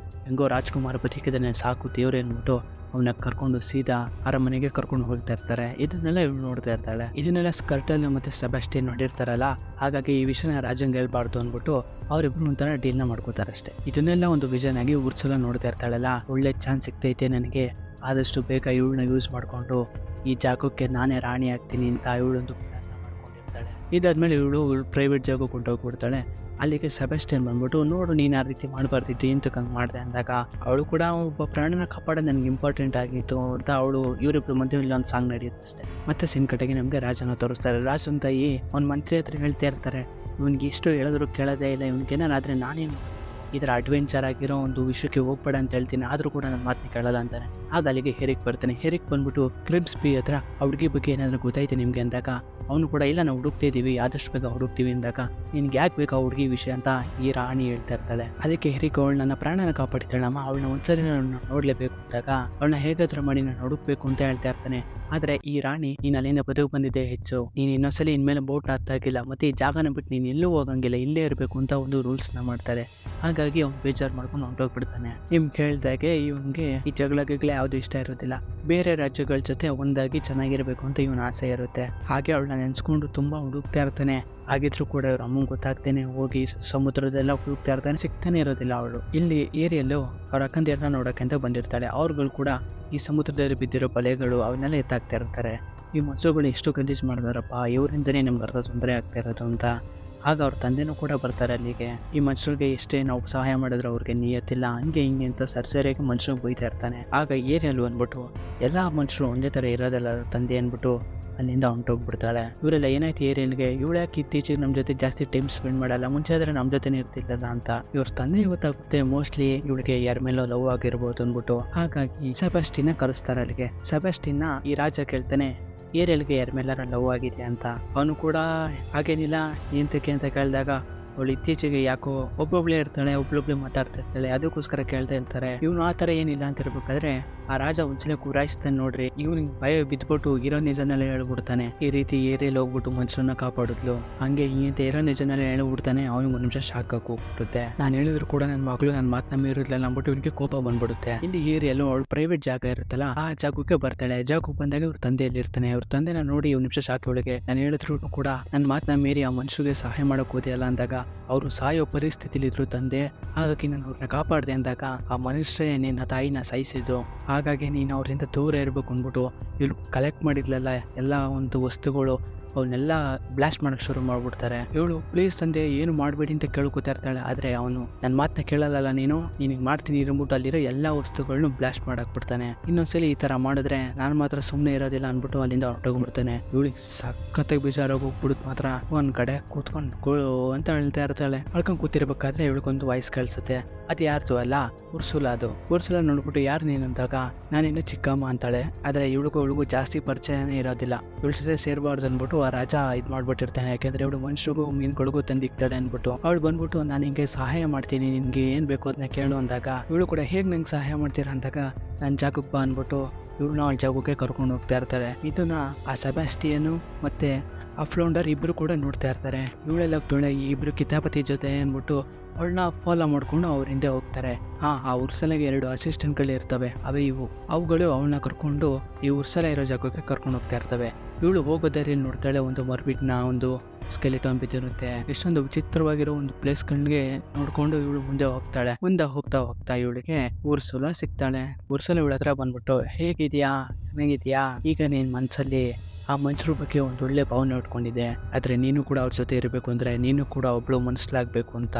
ಹೆಂಗೋ ರಾಜ್ಕುಮಾರ್ ಬದುಕಿದಾನೆ ಸಾಕು ದೇವ್ರೆ ಅಂದ್ಬಿಟ್ಟು ಅವನ್ನ ಕರ್ಕೊಂಡು ಸೀದಾ ಅರಮನೆಗೆ ಕರ್ಕೊಂಡು ಹೋಗ್ತಾ ಇರ್ತಾರೆ. ಇದನ್ನೆಲ್ಲ ಇವಳು ನೋಡ್ತಾ ಇರ್ತಾಳೆ. ಇದನ್ನೆಲ್ಲ ಸ್ಕರ್ಟಲ್ ಮತ್ತೆ ಸೆಬಾಸ್ಟಿಯನ್ ನೋಡಿರ್ತಾರಲ್ಲ, ಹಾಗಾಗಿ ಈ ವಿಷಯನ ರಾಜಂಗೆ ಹೇಳ್ಬಾರ್ದು ಅಂದ್ಬಿಟ್ಟು ಅವರಿಬ್ರು ಒಂಥರ ಡೀಲ್ನ ಮಾಡ್ಕೋತಾರೆ ಅಷ್ಟೇ. ಇದನ್ನೆಲ್ಲ ಒಂದು ವಿಷನ್ ಆಗಿ ಉರ್ಸಲ ನೋಡ್ತಾ ಇರ್ತಾಳಲ್ಲ, ಒಳ್ಳೆ ಚಾನ್ಸ್ ಸಿಗ್ತೈತೆ ನನಗೆ, ಆದಷ್ಟು ಬೇಗ ಇವಳನ್ನ ಯೂಸ್ ಮಾಡ್ಕೊಂಡು ಈ ಜಾಗಕ್ಕೆ ನಾನೇ ರಾಣಿ ಆಗ್ತೀನಿ ಅಂತ ಇವಳೊಂದು ಪ್ಲಾನ್ ಮಾಡ್ಕೊಂಡಿರ್ತಾಳೆ. ಇದಾದ್ಮೇಲೆ ಇವಳು ಪ್ರೈವೇಟ್ ಜಾಗಕ್ಕೆ ಕೊಂಡೋಗ್ಬಿಡ್ತಾಳೆ. ಅಲ್ಲಿಗೆ ಸೆಬಾಸ್ಟಿಯನ್ ಬಂದ್ಬಿಟ್ಟು, ನೋಡು ನೀನು ಆ ರೀತಿ ಮಾಡಬಾರ್ದಿತ್ತು, ಇಂತಕ್ಕೆ ಹಂಗೆ ಮಾಡಿದೆ ಅಂದಾಗ ಅವಳು ಕೂಡ ಒಬ್ಬ ಪ್ರಾಣಿನ ಕಾಪಾಡೋದು ನನಗೆ ಇಂಪಾರ್ಟೆಂಟ್ ಆಗಿತ್ತು ಅಂತ ಅವಳು ಇವರಿಬ್ರು ಮಧ್ಯೆ ಇಲ್ಲ ಒಂದು ಸಾಂಗ್ ನಡೆಯುತ್ತೆ ಅಷ್ಟೇ. ಮತ್ತೆ ಸಿನ್ ಕಡೆಗೆ ನಮಗೆ ರಾಜನ ತೋರಿಸ್ತಾರೆ. ರಾಜನ ತಾಯಿ ಅವ್ನ ಮಂತ್ರಿ ಹತ್ರ ಹೇಳ್ತಾ ಇರ್ತಾರೆ, ಇವನಿಗೆ ಇಷ್ಟು ಹೇಳಿದ್ರು ಕೇಳೋದೇ ಇಲ್ಲ, ಇವನಿಗೇನಾದ್ರೆ ನಾನೇನು ಇದರ ಅಡ್ವೆಂಚರ್ ಆಗಿರೋ ಒಂದು ವಿಷಯಕ್ಕೆ ಹೋಗ್ಬೇಡ ಅಂತ ಹೇಳ್ತೀನಿ, ಆದರೂ ಕೂಡ ನನ್ನ ಮಾತನ್ನ ಕೇಳಲ್ಲ ಅಂತಾನೆ. ಆಗ ಅಲ್ಲಿಗೆ ಹೆರಿಕ್ ಬರ್ತಾನೆ. ಹೆರಿಕ್ ಬಂದ್ಬಿಟ್ಟು ಕ್ರಿಬ್ಸ್ಬಿ ಹತ್ರ ಆ ಹುಡುಗಿ ಬಗ್ಗೆ ಏನಾದರೂ ಗೊತ್ತಾಯ್ತು ನಿಮಗೆ ಅಂದಾಗ ಅವನು ಕೂಡ ಇಲ್ಲ ನಾವು ಹುಡುಕ್ತಾ ಇದ್ದೀವಿ, ಆದಷ್ಟು ಬೇಗ ಹುಡುಕ್ತೀವಿ ಅಂದಾಗ ನಿನ್ಗೆ ಯಾಕೆ ಬೇಕು ಆ ಹುಡುಗಿ ವಿಷಯ ಅಂತ ಈ ರಾಣಿ ಹೇಳ್ತಾ ಇರ್ತಾಳೆ. ಅದಕ್ಕೆ ಹೆರಿಕ್ ಅವಳು ನನ್ನ ಪ್ರಾಣನ ಕಾಪಾಡಿತಾಳಮ್ಮ, ಅವಳನ್ನ ಒಂದ್ಸರಿ ನಾನು ನೋಡ್ಲೇಬೇಕು ಅಂದಾಗ ಅವಳನ್ನ ಹೇಗಾದ್ರೂ ಮಾಡಿ ನಾನು ಹುಡುಕ್ಬೇಕು ಅಂತ ಹೇಳ್ತಾ ಇರ್ತಾನೆ. ಆದ್ರೆ ಈ ರಾಣಿ ನೀನ್ ಅಲ್ಲಿಂದ ಬದುಕು ಬಂದಿದ್ದೆ ಹೆಚ್ಚು, ನೀನು ಇನ್ನೊಂದ್ಸಲಿ ಇನ್ಮೇಲೆ ಬೋಟ್ ಹತ್ತಾಗಿಲ್ಲ, ಮತ್ತೆ ಈ ಜಾಗನ ಬಿಟ್ಟು ನೀನು ಎಲ್ಲೂ ಹೋಗಂಗಿಲ್ಲ, ಇಲ್ಲೇ ಇರಬೇಕು ಅಂತ ಒಂದು ರೂಲ್ಸ್ನ ಮಾಡ್ತಾರೆ. ಹಾಗಾಗಿ ಅವ್ನು ಬೇಜಾರು ಮಾಡ್ಕೊಂಡು ಹೊಂಟೋಗ್ಬಿಡ್ತಾನೆ. ನಿಮ್ಗೆ ಹೇಳ್ದಾಗೆ ಇವನ್ಗೆ ಈ ಜಗಳಗಳೇ ಯಾವುದು ಇಷ್ಟ ಇರೋದಿಲ್ಲ, ಬೇರೆ ರಾಜ್ಯಗಳ ಜೊತೆ ಒಂದಾಗಿ ಚೆನ್ನಾಗಿರ್ಬೇಕು ಅಂತ ಇವನ ಆಸೆ ಇರುತ್ತೆ. ಹಾಗೆ ಅವಳನ್ನ ನೆನ್ಸ್ಕೊಂಡು ತುಂಬಾ ಹುಡುಕ್ತಾ ಇರ್ತಾನೆ. ಆಗಿದ್ರು ಕೂಡ ಇವ್ರ ಅಮ್ಮಂಗೆ ಗೊತ್ತಾಗ್ತೇನೆ ಹೋಗಿ ಸಮುದ್ರದೆಲ್ಲ ಹುಡುಕ್ತಾ ಇರ್ತಾನೆ, ಸಿಗ್ತಾನೆ ಇರೋದಿಲ್ಲ ಅವಳು. ಇಲ್ಲಿ ಏರಿಯಲ್ಲೂ ಅವ್ರ ಅಕ್ಕಂದಿರನ್ನ ನೋಡಕ್ಕೆ ಅಂತ ಬಂದಿರ್ತಾಳೆ. ಅವ್ರುಗಳು ಕೂಡ ಈ ಸಮುದ್ರದಲ್ಲಿ ಬಿದ್ದಿರೋ ಬಲೆಗಳು ಅವನ್ನೆಲ್ಲ ಎತ್ತಾಕ್ತಾ ಇರ್ತಾರೆ. ಈ ಮನುಷ್ಯರುಗಳು ಎಷ್ಟು ಗಲೀಜು ಮಾಡಿದಾರಪ್ಪ, ಇವರಿಂದನೇ ನಮ್ಗೆ ಅರ್ಧ ತೊಂದರೆ ಆಗ್ತಾ ಇರೋದು ಅಂತ. ಆಗ ಅವ್ರ ತಂದೆನೂ ಕೂಡ ಬರ್ತಾರೆ ಅಲ್ಲಿಗೆ. ಈ ಮನುಷ್ಯರಿಗೆ ಎಷ್ಟೇ ನಾವು ಸಹಾಯ ಮಾಡಿದ್ರು ಅವ್ರಿಗೆ ನಿಯತ್ತಿಲ್ಲ, ಹಂಗೆ ಹಿಂಗೆ ಅಂತ ಸರಿಯಾಗಿ ಮನುಷ್ಯರಿಗೆ ಬೈತಾ ಇರ್ತಾನೆ. ಆಗ ಏರಿಯಲ್ಲೂ ಅಂದ್ಬಿಟ್ಟು ಎಲ್ಲ ಮನುಷ್ಯರು ಒಂದೇ ಥರ ಇರೋದಲ್ಲ ತಂದೆ ಅಂದ್ಬಿಟ್ಟು ಅಲ್ಲಿಂದ ಹೊಂಟೋಗ್ಬಿಡ್ತಾಳೆ. ಇವರೆಲ್ಲ ಏನಾಯ್ತು ಏರಿಯಲ್ಗೆ, ಇವಳು ಯಾಕೆ ಇತ್ತೀಚೆಗೆ ನಮ್ಮ ಜೊತೆ ಜಾಸ್ತಿ ಟೈಮ್ ಸ್ಪೆಂಡ್ ಮಾಡಲ್ಲ, ಮುಂಚೆ ಆದರೆ ನಮ್ಮ ಜೊತೆ ಇರ್ತಿಲ್ಲಲ್ಲ ಅಂತ. ಇವ್ರ ತಂದೆ ಗೊತ್ತಾಗುತ್ತೆ ಮೋಸ್ಟ್ಲಿ ಇವಳಿಗೆ ಯಾರ ಮೇಲೋ ಲವ್ ಆಗಿರ್ಬೋದು ಅಂದ್ಬಿಟ್ಟು. ಹಾಗಾಗಿ ಸೆಬಾಸ್ಟಿನ ಕರೆಸ್ತಾರೆ ಅಲ್ಲಿಗೆ. ಸೆಬಾಸ್ಟಿನ ಈ ರಾಜ ಕೇಳ್ತಾನೆ ಏರಿಯಲ್ಗೆ ಯಾರ ಮೇಲಾರ ಲವ್ ಆಗಿದೆ ಅಂತ. ಅವನು ಕೂಡ ಹಾಗೇನಿಲ್ಲ ಎಂತಕ್ಕೆ ಅಂತ ಕೇಳಿದಾಗ ಅವಳು ಇತ್ತೀಚೆಗೆ ಯಾಕೋ ಒಬ್ಬೊಬ್ಳೆ ಇರ್ತಾಳೆ, ಒಬ್ಬೊಬ್ಳೆ ಮಾತಾಡ್ತಾ ಇರ್ತಾಳೆ, ಅದಕ್ಕೋಸ್ಕರ ಕೇಳ್ತಾ ಇರ್ತಾರೆ. ಇವನು ಆ ಥರ ಏನಿಲ್ಲ ಅಂತ ಇರ್ಬೇಕಾದ್ರೆ ಆ ರಾಜ ಒಂದ್ಸಲ ಕೂರಾಯಿಸ್ತಾನೆ ನೋಡ್ರಿ. ಇವನಿಗೆ ಭಯ ಬಿದ್ಬಿಟ್ಟು ಇರೋ ನಿಜನೆಲ್ಲ ಹೇಳ್ಬಿಡ್ತಾನೆ, ಈ ರೀತಿ ಏರಿಯಲ್ಲಿ ಹೋಗ್ಬಿಟ್ಟು ಮನುಷ್ಯರನ್ನ ಕಾಪಾಡಿದ್ಲು ಹಂಗೆ ಹಿಂಗೆ ಇರೋ ನಿಜನೆಲ್ಲ ಹೇಳ್ಬಿಡ್ತಾನೆ. ಅವನಿಗೆ ಒಂದು ನಿಮಿಷ ಶಾಕ್ ಹೋಗ್ಬಿಡುತ್ತೆ. ನಾನು ಹೇಳಿದ್ರು ಕೂಡ ನನ್ನ ಮಗಳು ನನ್ನ ಮಾತನ್ನ ಮೀರಿರ್ಲಿಲ್ಲ ಅಂದ್ಬಿಟ್ಟು ಇವನಿಗೆ ಕೋಪ ಬಂದ್ಬಿಡುತ್ತೆ. ಇಲ್ಲಿ ಏರಿಯಲ್ಲೂ ಅವಳು ಪ್ರೈವೇಟ್ ಜಾಗ ಇರುತ್ತಲ್ಲ, ಆ ಜಾಗಕ್ಕೆ ಬರ್ತಾಳೆ. ಜಾಗಕ್ಕೆ ಬಂದಾಗ ಇವ್ರ ತಂದೆಯಲ್ಲಿ ಇರ್ತಾನೆ. ಅವ್ರ ತಂದೆನ ನೋಡಿ ಇವ್ ನಿಮಿಷ ಶಾಕ್ ಒಳಗೆ. ನಾನು ಹೇಳಿದ್ರು ಕೂಡ ನನ್ನ ಮಾತನ್ನ ಮೀರಿ ಆ ಮನುಷ್ಯರಿಗೆ ಸಹಾಯ ಮಾಡೋಕೆ ಹೋದಿಯಲ್ಲ ಅಂದಾಗ ಅವರು ಸಾಯೋ ಪರಿಸ್ಥಿತಿಲಿ ಇದ್ರು ತಂದೆ. ಹಾಗಾಗಿ ನಾನು ಅವ್ರನ್ನ ಕಾಪಾಡಿದೆ ಅಂದಾಗ ಆ ಮನುಷ್ಯರೇ ನಿನ್ನ ತಾಯಿನ ಸಾಯಿಸಿದ್ದು, ಹಾಗಾಗಿ ನೀನು ಅವರಿಂದ ದೂರ ಇರಬೇಕು ಅಂದ್ಬಿಟ್ಟು ಇವ್ರು ಕಲೆಕ್ಟ್ ಮಾಡಿದ್ಲಲ್ಲ ಎಲ್ಲ ಒಂದು ವಸ್ತುಗಳು ಅವನ್ನೆಲ್ಲ ಬ್ಲಾಸ್ಟ್ ಮಾಡಕ್ಕೆ ಶುರು ಮಾಡ್ಬಿಡ್ತಾರೆ. ಇವಳು ಪ್ಲೀಸ್ ತಂದೆ ಏನು ಮಾಡಬೇಡಿ ಅಂತ ಕೇಳ್ಕೊತಾ ಇರ್ತಾಳೆ. ಆದರೆ ಅವನು ನನ್ನ ಮಾತನ್ನ ಕೇಳಲ್ಲ, ನಿನಗೆ ಮಾಡ್ತೀನಿ ಇರ್ಬಿಟ್ಟು ಅಲ್ಲಿರೋ ಎಲ್ಲ ವಸ್ತುಗಳನ್ನೂ ಬ್ಲಾಸ್ಟ್ ಮಾಡಾಕ್ಬಿಡ್ತಾನೆ. ಇನ್ನೊಂದ್ಸಲಿ ಈ ಥರ ಮಾಡಿದ್ರೆ ನಾನು ಮಾತ್ರ ಸುಮ್ಮನೆ ಇರೋದಿಲ್ಲ ಅಂದ್ಬಿಟ್ಟು ಅಲ್ಲಿಂದ ಹೊರಟೋಗ್ಬಿಡ್ತಾನೆ. ಇವಳಿಗೆ ಸಖತ್ತಾಗಿ ಬೇಜಾರಾಗಿ ಹೋಗ್ಬಿಡುತ್ತೆ. ಮಾತ್ರ ಒಂದು ಕಡೆ ಕೂತ್ಕೊಂಡು ಗೋಳು ಅಂತ ಹೇಳ್ತಾ ಇರ್ತಾಳೆ. ಅಳ್ಕೊಂಡು ಕೂತಿರ್ಬೇಕಾದ್ರೆ ಇವಳಿಗೊಂದು ವಾಯ್ಸ್ ಕೇಳಿಸುತ್ತೆ. ಅದು ಯಾರ್ದು ಅಲ್ಲ, ಉರ್ಸುಲಾ. ಅದು ಉರ್ಸುಲಾ ನೋಡ್ಬಿಟ್ಟು ಯಾರು ನೀನು ಅಂದಾಗ ನಾನಿನ್ನು ಚಿಕ್ಕಮ್ಮ ಅಂತಾಳೆ. ಆದರೆ ಇವಳಿಗೂ ಜಾಸ್ತಿ ಪರಿಚಯನೇ ಇರೋದಿಲ್ಲ. ಇವಳ ಜೊತೆ ಸೇರ್ಬಾರ್ದು ಅಂದ್ಬಿಟ್ಟು ಆ ರಾಜ ಇದು ಮಾಡ್ಬಿಟ್ಟಿರ್ತಾನೆ. ಯಾಕೆಂದ್ರೆ ಇವಳು ಮನುಷ್ಯರಿಗೂ ಮೀನುಗಳಿಗೂ ತಂದಿಕ್ತಾಳೆ ಅಂದ್ಬಿಟ್ಟು. ಅವಳು ಬಂದ್ಬಿಟ್ಟು ನಾನು ಹಿಂಗೆ ಸಹಾಯ ಮಾಡ್ತೀನಿ, ನಿನ್ಗೆ ಏನ್ ಬೇಕು ಅದನ್ನ ಕೇಳು ಅಂದಾಗ ಇವಳು ಕೂಡ ಹೇಗೆ ನಂಗೆ ಸಹಾಯ ಮಾಡ್ತೀರಾ ಅಂದಾಗ ನನ್ನ ಜಾಗಕ್ಕೆ ಬಾ ಅಂದ್ಬಿಟ್ಟು ಇವಳನ್ನ ಅವಳ ಜಾಗಕ್ಕೆ ಕರ್ಕೊಂಡು ಹೋಗ್ತಾ ಇರ್ತಾರೆ. ಇದನ್ನ ಆ ಸೆಬಾಸ್ಟಿಯನು ಮತ್ತೆ ಆ ಫ್ಲೌಂಡರ್ ಇಬ್ರು ಕೂಡ ನೋಡ್ತಾ ಇರ್ತಾರೆ. ಇವಳೆಲ್ಲ ತೊಳೆ ಈ ಇಬ್ರು ಕಿತಾಪತಿ ಜೊತೆ ಅಂದ್ಬಿಟ್ಟು ಅವಳನ್ನ ಫಾಲೋ ಮಾಡ್ಕೊಂಡು ಅವ್ರ ಹಿಂದೆ ಹೋಗ್ತಾರೆ. ಆ ಉರ್ಸಲೆಗೆ 2 ಅಸಿಸ್ಟೆಂಟ್ಗಳು ಇರ್ತವೆ, ಅವೇ ಇವು. ಅವುಗಳು ಅವಳನ್ನ ಕರ್ಕೊಂಡು ಈ ಉರ್ಸಲ ಇರೋ ಜಾಗಕ್ಕೆ ಕರ್ಕೊಂಡು ಹೋಗ್ತಾ ಇರ್ತವೆ. ಇವಳು ಹೋಗೋದಾರಿ ನೋಡ್ತಾಳೆ, ಒಂದು ಮರ್ಬಿಟ್ನ ಒಂದು ಸ್ಕೆಲಿಟನ್ ಬಿದ್ದಿರುತ್ತೆ. ಎಷ್ಟೊಂದು ವಿಚಿತ್ರವಾಗಿರೋ ಒಂದು ಪ್ಲೇಸ್ಗಳಿಗೆ ನೋಡ್ಕೊಂಡು ಇವಳು ಮುಂದೆ ಹೋಗ್ತಾಳೆ. ಮುಂದೆ ಹೋಗ್ತಾ ಹೋಗ್ತಾ ಇವಳಿಗೆ ಉರ್ಸುಲ ಸಿಗ್ತಾಳೆ. ಉರ್ಸುಲ ಇವಳ ಹತ್ರ ಬಂದ್ಬಿಟ್ಟು, ಹೇಗಿದ್ಯಾ, ಚೆನ್ನಾಗಿದ್ಯಾ, ಈಗ ನೀನ್ ಮನ್ಸಲ್ಲಿ ಆ ಮನುಷ್ಯರ ಬಗ್ಗೆ ಒಂದು ಒಳ್ಳೆ ಭಾವನೆ ಉಟ್ಕೊಂಡಿದೆ, ಆದ್ರೆ ನೀನು ಕೂಡ ಅವ್ರ ಜೊತೆ ಇರಬೇಕು ಅಂದ್ರೆ ನೀನು ಕೂಡ ಒಬ್ಳು ಮನಸ್ಲಾಗ್ಬೇಕು ಅಂತ.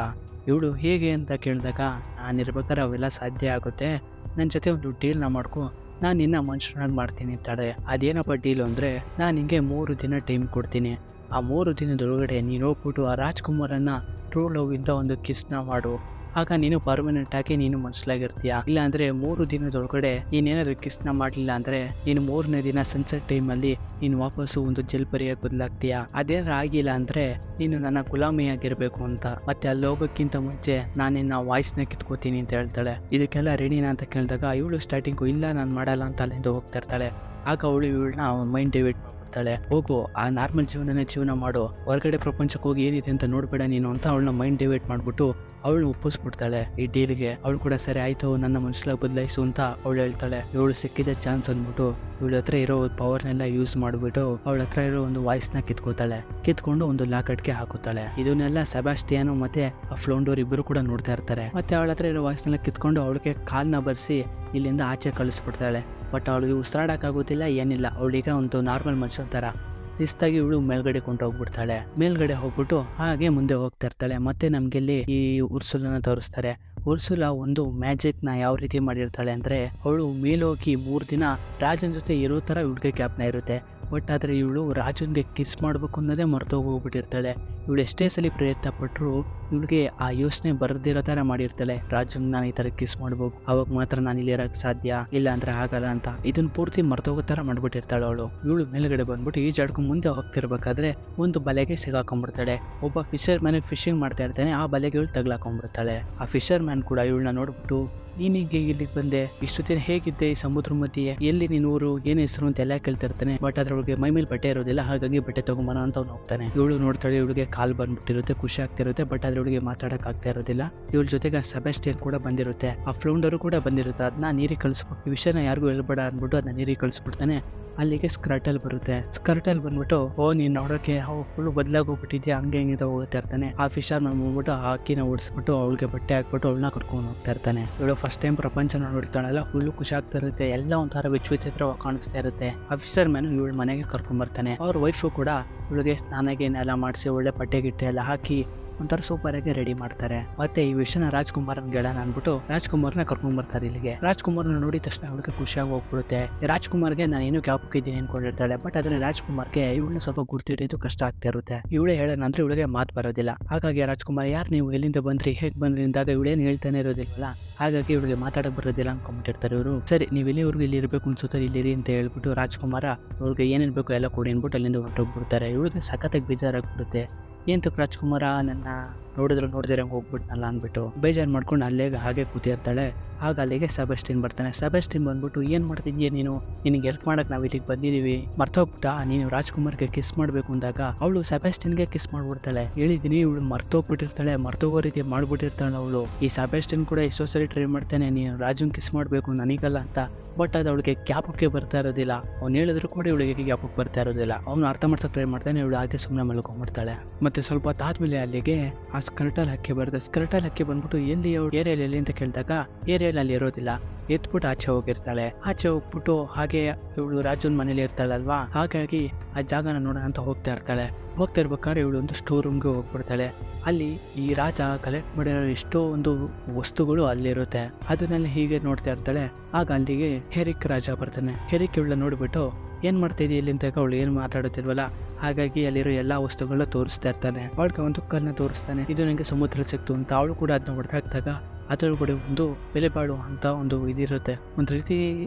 ಇವಳು ಹೇಗೆ ಅಂತ ಕೇಳಿದಾಗ, ನಾನಿರ್ಬೇಕಾದ್ರೆ ಅವೆಲ್ಲ ಸಾಧ್ಯ ಆಗುತ್ತೆ, ನನ್ನ ಜೊತೆ ಒಂದು ಡೀಲ್ನ ಮಾಡ್ಕೊ, ನಾನು ನಿನ್ನ ಮನುಷ್ಯನಾಗಿ ಮಾಡ್ತೀನಿ ಅಂತಾಳೆ. ಅದೇನಪ್ಪ ಡೀಲ್ ಅಂದರೆ, ನಾನು ನಿಂಗೆ 3 ದಿನ ಟೈಮ್ ಕೊಡ್ತೀನಿ. ಆ 3 ದಿನದೊಳಗಡೆ ನೀನು ಹೋಗ್ಬಿಟ್ಟು ಆ ರಾಜ್ಕುಮಾರನ್ನ ಟ್ರೂ ಲವ್ ಇಂದ ಒಂದು ಕಿಸ್ನ ಮಾಡು, ಆಗ ನೀನು ಪರ್ಮನೆಂಟ್ ಆಗಿ ನೀನು ಮನಸ್ಲಾಗಿರ್ತೀಯ. ಇಲ್ಲ ಅಂದ್ರೆ 3 ದಿನದೊಳಗಡೆ ನೀನೇನಾದ್ರು ಕಿಸ್ನ ಮಾಡಲಿಲ್ಲ ಅಂದ್ರೆ ನೀನು 3ನೇ ದಿನ ಸನ್ಸೆಟ್ ಟೈಮಲ್ಲಿ ನೀನು ವಾಪಸ್ಸು ಒಂದು ಜಲ್ಪರಿಯಾಗಿ ಬದಲಾಗ್ತೀಯ. ಅದೇನಾದ್ರು ಆಗಿಲ್ಲ ಅಂದ್ರೆ ನೀನು ನನ್ನ ಗುಲಾಮಿಯಾಗಿರ್ಬೇಕು ಅಂತ. ಮತ್ತೆ ಅಲ್ಲಿ ಹೋಗೋಕ್ಕಿಂತ ಮುಂಚೆ ನಾನು ನಿನ್ನ ವಾಯ್ಸ್ನ ಕಿತ್ಕೋತೀನಿ ಅಂತ ಹೇಳ್ತಾಳೆ. ಇದಕ್ಕೆಲ್ಲ ರೆಡಿನಾ ಅಂತ ಕೇಳಿದಾಗ ಇವಳು ಸ್ಟಾರ್ಟಿಂಗು ಇಲ್ಲ ನಾನು ಮಾಡಲ್ಲ ಅಂತ ಅಲ್ಲಿಂದ ಹೋಗ್ತಾ ಇರ್ತಾಳೆ. ಆಗ ಅವಳು ಇವಳನ್ನ ಮೈಂಡ್ ಡೈವರ್ಟ್ ಮಾಡ್ಬಿಡ್ತಾಳೆ. ಹೋಗು, ಆ ನಾರ್ಮಲ್ ಜೀವನ ಮಾಡು, ಹೊರಗಡೆ ಪ್ರಪಂಚಕ್ಕೆ ಹೋಗಿ ಏನಿದೆ ಅಂತ ನೋಡ್ಬೇಡ ನೀನು ಅಂತ ಅವಳನ್ನ ಮೈಂಡ್ ಡೈವರ್ಟ್ ಮಾಡ್ಬಿಟ್ಟು ಅವಳು ಒಪ್ಪಿಸ್ಬಿಡ್ತಾಳೆ ಈ ಡೀಲ್ಗೆ. ಅವಳು ಕೂಡ ಸರಿ ಆಯ್ತು, ನನ್ನ ಮನುಷ್ಯಲಾಗಿ ಬದಲಾಯಿಸು ಅಂತ ಅವಳು ಹೇಳ್ತಾಳೆ. ಇವಳು ಸಿಕ್ಕಿದ ಚಾನ್ಸ್ ಅಂದ್ಬಿಟ್ಟು ಇವಳ ಹತ್ರ ಇರೋ ಪವರ್ನೆಲ್ಲ ಯೂಸ್ ಮಾಡಿಬಿಟ್ಟು ಅವಳ ಹತ್ರ ಇರೋ ಒಂದು ವಾಯ್ಸ್ನ ಕಿತ್ಕೊಂಡು ಒಂದು ಲಾಕೆಟ್ಗೆ ಹಾಕುತ್ತಾಳೆ. ಇದನ್ನೆಲ್ಲ ಸೆಬಾಸ್ಟಿಯಾನು ಮತ್ತೆ ಆ ಫ್ಲೌಂಡರ್ ಇಬ್ಬರು ಕೂಡ ನೋಡ್ತಾ ಇರ್ತಾರೆ. ಮತ್ತೆ ಅವಳ ಹತ್ರ ಇರೋ ವಾಯ್ಸ್ನೆಲ್ಲ ಕಿತ್ಕೊಂಡು ಅವಳಿಗೆ ಕಾಲ್ನ ಬರ್ಸಿ ಇಲ್ಲಿಂದ ಆಚೆ ಕಳಿಸ್ಬಿಡ್ತಾಳೆ. ಬಟ್ ಅವಳಿಗೆ ಉಸಿರಾಡಕ್ಕಾಗೋದಿಲ್ಲ, ಏನಿಲ್ಲ. ಅವಳೀಗ ಒಂದು ನಾರ್ಮಲ್ ಮನುಷ್ಯನ ಥರ ಶಿಸ್ತಾಗಿ ಇವಳು ಮೇಲ್ಗಡೆ ಕೊಂಡೋಗ್ಬಿಡ್ತಾಳೆ. ಮೇಲ್ಗಡೆ ಹೋಗ್ಬಿಟ್ಟು ಹಾಗೆ ಮುಂದೆ ಹೋಗ್ತಾ ಇರ್ತಾಳೆ. ಮತ್ತೆ ನಮ್ಗೆ ಇಲ್ಲಿ ಈ ಉರ್ಸುಲನ ತೋರಿಸ್ತಾರೆ. ಉರ್ಸುಲ ಒಂದು ಮ್ಯಾಜಿಕ್ನ ಯಾವ ರೀತಿ ಮಾಡಿರ್ತಾಳೆ ಅಂದರೆ, ಅವಳು ಮೇಲೋಗಿ 3 ದಿನ ರಾಜನ ಜೊತೆ ಇರೋ ಥರ ಇವಳಿಗೆ ಜ್ಞಾಪನ ಇರುತ್ತೆ. ಬಟ್ ಆದರೆ ಇವಳು ರಾಜನ್ಗೆ ಕಿಸ್ ಮಾಡಬೇಕು ಅನ್ನೋದೇ ಮರ್ತೋಗ್ಬಿಟ್ಟಿರ್ತಾಳೆ. ಇವಳು ಎಷ್ಟೇ ಸಲ ಪ್ರಯತ್ನ ಪಟ್ಟರು ಇವಳಿಗೆ ಆ ಯೋಚನೆ ಬರದಿರೋ ಥರ ಮಾಡಿರ್ತಾಳೆ. ರಾಜನ್ ನಾನು ಈ ಥರ ಕಿಸ್ ಮಾಡ್ಬೇಕು, ಅವಾಗ ಮಾತ್ರ ನಾನು ಇಲ್ಲಿ ಇರೋಕ್ಕೆ ಸಾಧ್ಯ, ಇಲ್ಲ ಅಂದರೆ ಆಗಲ್ಲ ಅಂತ. ಇದನ್ನ ಪೂರ್ತಿ ಮರ್ತೋಗೋ ಥರ ಮಾಡ್ಬಿಟ್ಟಿರ್ತಾಳೆ ಅವಳು. ಇವಳು ಮೇಲ್ಗಡೆ ಬಂದ್ಬಿಟ್ಟು ಈಜಾಡ್ಕೊಂಡು ಮುಂದೆ ಹೋಗ್ತಿರ್ಬೇಕಾದ್ರೆ ಒಂದು ಬಲೆಗೆ ಸಿಗಾಕೊಂಡ್ಬಿಡ್ತಾಳೆ. ಒಬ್ಬ ಫಿಶರ್ ಮ್ಯಾನ್ ಫಿಶಿಂಗ್ ಮಾಡ್ತಾ ಇರ್ತಾನೆ, ಆ ಬಲೆಗೆ ಇವಳು ತಗ್ಲಾಕೊಂಡ್ಬಿಡ್ತಾಳೆ. ಆ ಫಿಶರ್ ಮ್ಯಾನ್ ಕೂಡ ಇವಳನ್ನ ನೋಡ್ಬಿಟ್ಟು, ನೀನಿಗೆ ಇಲ್ಲಿಗೆ ಬಂದೆ, ಇಷ್ಟು ದಿನ ಹೇಗಿದ್ದೆ ಈ ಸಮುದ್ರ ಮಧ್ಯೆ, ಎಲ್ಲಿ ನೀನು ಊರು, ಏನು ಹೆಸರು ಅಂತ ಎಲ್ಲ ಕೇಳ್ತಿರ್ತಾನೆ. ಬಟ್ ಅದ್ರೊಳಗೆ ಮೈಮೇಲೆ ಬಟ್ಟೆ ಇರೋದಿಲ್ಲ, ಹಾಗಾಗಿ ಬಟ್ಟೆ ತಗೊಂಬನ ಅಂತ ಅವ್ನು ಹೋಗ್ತಾನೆ. ಇವಳು ನೋಡ್ತಾಳೆ, ಇವಳಿಗೆ ಕಾಲ್ ಬಂದ್ಬಿಟ್ಟಿರುತ್ತೆ, ಖುಷಿ ಆಗ್ತಿರುತ್ತೆ. ಬಟ್ ಅದ್ರೊಳಗೆ ಮಾತಾಡಕ್ ಆಗ್ತಾ ಇರೋದಿಲ್ಲ. ಇವಳ ಜೊತೆಗೆ ಸೆಬಾಸ್ಟಿಯನ್ ಕೂಡ ಬಂದಿರುತ್ತೆ, ಆ ಫ್ಲೌಂಡರು ಕೂಡ ಬಂದಿರುತ್ತೆ. ಅದನ್ನ ನೀರಿಗೆ ಕಳಿಸ್ಬಿಟ್ಟು, ಈ ವಿಷಯನ ಯಾರಿಗೂ ಹೇಳ್ಬೇಡ ಅಂದ್ಬಿಟ್ಟು ಅದನ್ನ ನೀರಿಗೆ ಕಳಿಸ್ಬಿಡ್ತಾನೆ. ಅಲ್ಲಿಗೆ ಸ್ಕರ್ಟಲ್ ಬರುತ್ತೆ. ಸ್ಕರ್ಟಲ್ ಬಂದ್ಬಿಟ್ಟು, ಓ ನೀನ್ ನೋಡೋಕೆ ಫುಲ್ ಬದಲಾಗೋಗ್ಬಿಟ್ಟಿದ್ಯಾ, ಹಂಗೆ ಹಿಂಗೆ ಹೋಗ್ತಾ ಇರ್ತಾನೆ. ಆ ಫಿಶರ್ ಮ್ಯಾನ್ ಬಂದ್ಬಿಟ್ಟು ಆ ಅಕ್ಕಿನ ಓಡಿಸ್ಬಿಟ್ಟು ಅವಳಿಗೆ ಬಟ್ಟೆ ಹಾಕ್ಬಿಟ್ಟು ಅವಳನ್ನ ಕರ್ಕೊಂಡು ಹೋಗ್ತಾ ಇರ್ತಾನೆ. ಇವಳು ಫಸ್ಟ್ ಟೈಮ್ ಪ್ರಪಂಚನ ನೋಡ್ತಾಳಲ್ಲ, ಫುಲ್ಲು ಖುಷಿ ಆಗ್ತಾ ಇರುತ್ತೆ. ಎಲ್ಲ ಒಂಥರ ವಿಚಿತ್ರವಾಗಿ ಕಾಣಿಸ್ತಾ ಇರುತ್ತೆ. ಆ ಫಿಶರ್ ಮ್ಯಾನ್ ಇವಳ ಮನೆಗೆ ಕರ್ಕೊಂಡ್ ಬರ್ತಾನೆ. ಅವ್ರ ವೈಫು ಕೂಡ ಇವಳಿಗೆ ಸ್ನಾನಗೇನೆಲ್ಲ ಮಾಡಿಸಿ ಒಳ್ಳೆ ಬಟ್ಟೆ ಗಿಟ್ಟೆ ಎಲ್ಲ ಹಾಕಿ ಒಂಥರ ಸೂಪರ್ ಆಗಿ ರೆಡಿ ಮಾಡ್ತಾರೆ. ಮತ್ತೆ ಈ ವಿಷಯನ ರಾಜ್ಕುಮಾರನ್ ಗೆಳನ ಅನ್ಬಿಟ್ಟು ರಾಜ್ಕುಮಾರ್ನ ಕರ್ಕೊಂಡ್ ಬರ್ತಾರೆ ಇಲ್ಲಿಗೆ. ರಾಜ್ಕುಮಾರ್ನ ನೋಡಿದ ತಕ್ಷಣ ಅವಳಿಗೆ ಖುಷಿಯಾಗಿ ಹೋಗ್ಬಿಡುತ್ತೆ. ರಾಜ್ಕುಮಾರ್ಗೆ ನಾನು ಏನು ಜ್ಞಾಪಕ ಇದ್ದೀನಿ ಅನ್ಕೊಂಡಿರ್ತಾಳೆ. ಬಟ್ ಆದ್ರೆ ರಾಜ್ಕುಮಾರ್ಗೆ ಇವಳನ್ನ ಸ್ವಲ್ಪ ಗುರ್ತಿಡಿಯೋದು ಕಷ್ಟ ಆಗ್ತಾ ಇರುತ್ತೆ. ಇವಳೇ ಹೇಳೋಣ ಅಂದ್ರೆ ಇವಳಿಗೆ ಮಾತು ಬರೋದಿಲ್ಲ. ಹಾಗಾಗಿ ರಾಜ್ಕುಮಾರ್, ಯಾರು ನೀವು, ಎಲ್ಲಿಂದ ಬಂದ್ರಿ, ಹೇಗ್ ಬಂದ್ರಿ ಅಂದಾಗ ಇವಳೇನು ಹೇಳ್ತಾನೆ ಇರೋದಿಲ್ವಲ್ಲ, ಹಾಗಾಗಿ ಇವಳಿಗೆ ಮಾತಾಡಕ್ ಬರೋದಿಲ್ಲ ಅನ್ಕೊಂಡ್ಬಿಟ್ಟಿರ್ತಾರೆ ಇವರು. ಸರಿ, ನೀವು ಇಲ್ಲಿವರೆಗೂ ಇಲ್ಲಿ ಇರಬೇಕು ಅನ್ಸುತ್ತೆ, ಇಲ್ಲಿರಿ ಅಂತ ಹೇಳ್ಬಿಟ್ಟು ರಾಜ್ಕುಮಾರ ಅವ್ರಿಗೆ ಏನಿರ್ಬೇಕು ಎಲ್ಲ ಕೊಡಿ ಅನ್ಬಿಟ್ಟು ಅಲ್ಲಿಂದ ಹೊರಟೋಗ್ಬಿಡ್ತಾರೆ. ಇವಳಿಗೆ ಸಖತ್ತಾಗಿ ಬೇಜಾರಾಗ್ಬಿಡುತ್ತೆ. ಏಂತಕ್ಕೆ ರಾಜ್ಕುಮಾರ ನನ್ನ ನೋಡಿದ್ರೆ ಹೋಗ್ಬಿಟ್ನಲ್ಲ ಅಂದ್ಬಿಟ್ಟು ಬೇಜಾರು ಮಾಡ್ಕೊಂಡು ಅಲ್ಲೇ ಹಾಗೆ ಕೂತಿರ್ತಾಳೆ. ಆಗ ಅಲ್ಲಿಗೆ ಸೆಬಾಸ್ಟಿಯನ್ ಬರ್ತಾನೆ. ಸೆಬಾಸ್ಟಿಯನ್ ಬಂದ್ಬಿಟ್ಟು, ಏನು ಮಾಡ್ತಿದ್ಯಾ ನೀನು, ನಿನಗೆ ಹೆಲ್ಪ್ ಮಾಡಕ್ಕೆ ನಾವು ಇಲ್ಲಿಗೆ ಬಂದಿದ್ದೀವಿ, ಮರ್ತೋಗ್ಬಿಟ್ಟಾ ನೀನು ರಾಜ್ಕುಮಾರ್ಗೆ ಕಿಸ್ ಮಾಡಬೇಕು ಅಂದಾಗ ಅವಳು ಸೆಬಾಸ್ಟಿಯನ್ಗೆ ಕಿಸ್ ಮಾಡ್ಬಿಡ್ತಾಳೆ. ಹೇಳಿದ್ದೀನಿ, ಇವಳು ಮರ್ತೋಗ್ಬಿಟ್ಟಿರ್ತಾಳೆ, ಮರ್ತೋಗೋ ರೀತಿ ಮಾಡ್ಬಿಟ್ಟಿರ್ತಾಳೆ ಅವಳು. ಈ ಸೆಬಾಸ್ಟಿಯನ್ ಕೂಡ ಎಷ್ಟೋ ಸರಿ ಟ್ರೈ ಮಾಡ್ತಾನೆ, ನೀನು ರಾಜನ್ ಕಿಸ್ ಮಾಡಬೇಕು ನನಗಲ್ಲ ಅಂತ. ಬಟ್ ಅದು ಅವಳಿಗೆ ಜ್ಞಾಪಕ್ಕೆ ಬರ್ತಾ ಇರೋದಿಲ್ಲ. ಅವ್ನು ಹೇಳಿದ್ರು ಕೂಡ ಇವಳಿಗೆ ಜ್ಞಾಪಕ್ಕೆ ಬರ್ತಾ ಇರೋದಿಲ್ಲ. ಅವನು ಅರ್ಥ ಮಾಡ್ಸಕ್ಕೆ ಟ್ರೈ ಮಾಡ್ತಾನೆ, ಇವಳು ಹಾಗೆ ಸುಮ್ಮನೆ ಮಲ್ಕೊಂಡ್ಬಿಡ್ತಾಳೆ. ಮತ್ತೆ ಸ್ವಲ್ಪ ಹೊತ್ತಾದ್ಮೇಲೆ ಅಲ್ಲಿಗೆ ಆ ಸ್ಕರ್ಟಲ್ ಹಕ್ಕಿ ಬರುತ್ತೆ. ಸ್ಕರ್ಟಲ್ ಹಕ್ಕಿ ಬಂದ್ಬಿಟ್ಟು ಎಲ್ಲಿ ಏರಿಯಲ್ಲಿ ಎಲ್ಲಿ ಅಂತ ಕೇಳಿದಾಗ ಏರಿಯಲ್ಲಿ ಇರೋದಿಲ್ಲ, ಎತ್ಬಿಟ್ಟು ಆಚೆ ಹೋಗಿರ್ತಾಳೆ. ಆಚೆ ಹೋಗ್ಬಿಟ್ಟು ಹಾಗೆ ಇವಳು ರಾಜನ್ ಮನೇಲಿ ಇರ್ತಾಳಲ್ವಾ, ಹಾಗಾಗಿ ಆ ಜಾಗನ ನೋಡೋಣ ಅಂತ ಹೋಗ್ತಾ ಇರ್ತಾಳೆ. ಹೋಗ್ತಾ ಇರ್ಬೇಕಾದ್ರೆ ಇವಳು ಒಂದು ಸ್ಟೋರ್ ರೂಮ್ಗೆ ಹೋಗ್ಬಿಡ್ತಾಳೆ. ಅಲ್ಲಿ ಈ ರಾಜ ಕಲೆಕ್ಟ್ ಮಾಡಿರೋ ಎಷ್ಟೋ ಒಂದು ವಸ್ತುಗಳು ಅಲ್ಲಿರುತ್ತೆ. ಅದನ್ನೆಲ್ಲ ಹೀಗೆ ನೋಡ್ತಾ ಇರ್ತಾಳೆ. ಆಗ ಅಲ್ಲಿಗೆ ಹೆರಿಕ್ ರಾಜ ಬರ್ತಾನೆ. ಹೆರಿಕ್ ಇವಳ ನೋಡ್ಬಿಟ್ಟು, ಏನ್ ಮಾಡ್ತಾ ಇದೀಯ ಇಲ್ಲಿ ಅಂತ ಅವಳು ಏನು ಮಾತಾಡುತ್ತಿಲ್ವಲ್ಲ, ಹಾಗಾಗಿ ಅಲ್ಲಿರೋ ಎಲ್ಲಾ ವಸ್ತುಗಳನ್ನ ತೋರಿಸ್ತಾ ಇರ್ತಾನೆ. ಅವಳಿಗೆ ಒಂದು ಕಲ್ಲನ್ನ ತೋರಿಸ್ತಾನೆ, ಇದು ನನಗೆ ಸಮುದ್ರ ಸಿಕ್ತು ಅಂತ. ಅವಳು ಕೂಡ ಅದನ್ನ ಹೊಡೆದಾಕ್ದಾಗ ಅದರೊಳಗಡೆ ಒಂದು ಬೆಲೆ ಬಾಳುವ ಅಂತ ಒಂದು ಇದಿರುತ್ತೆ, ಒಂದು ರೀತಿ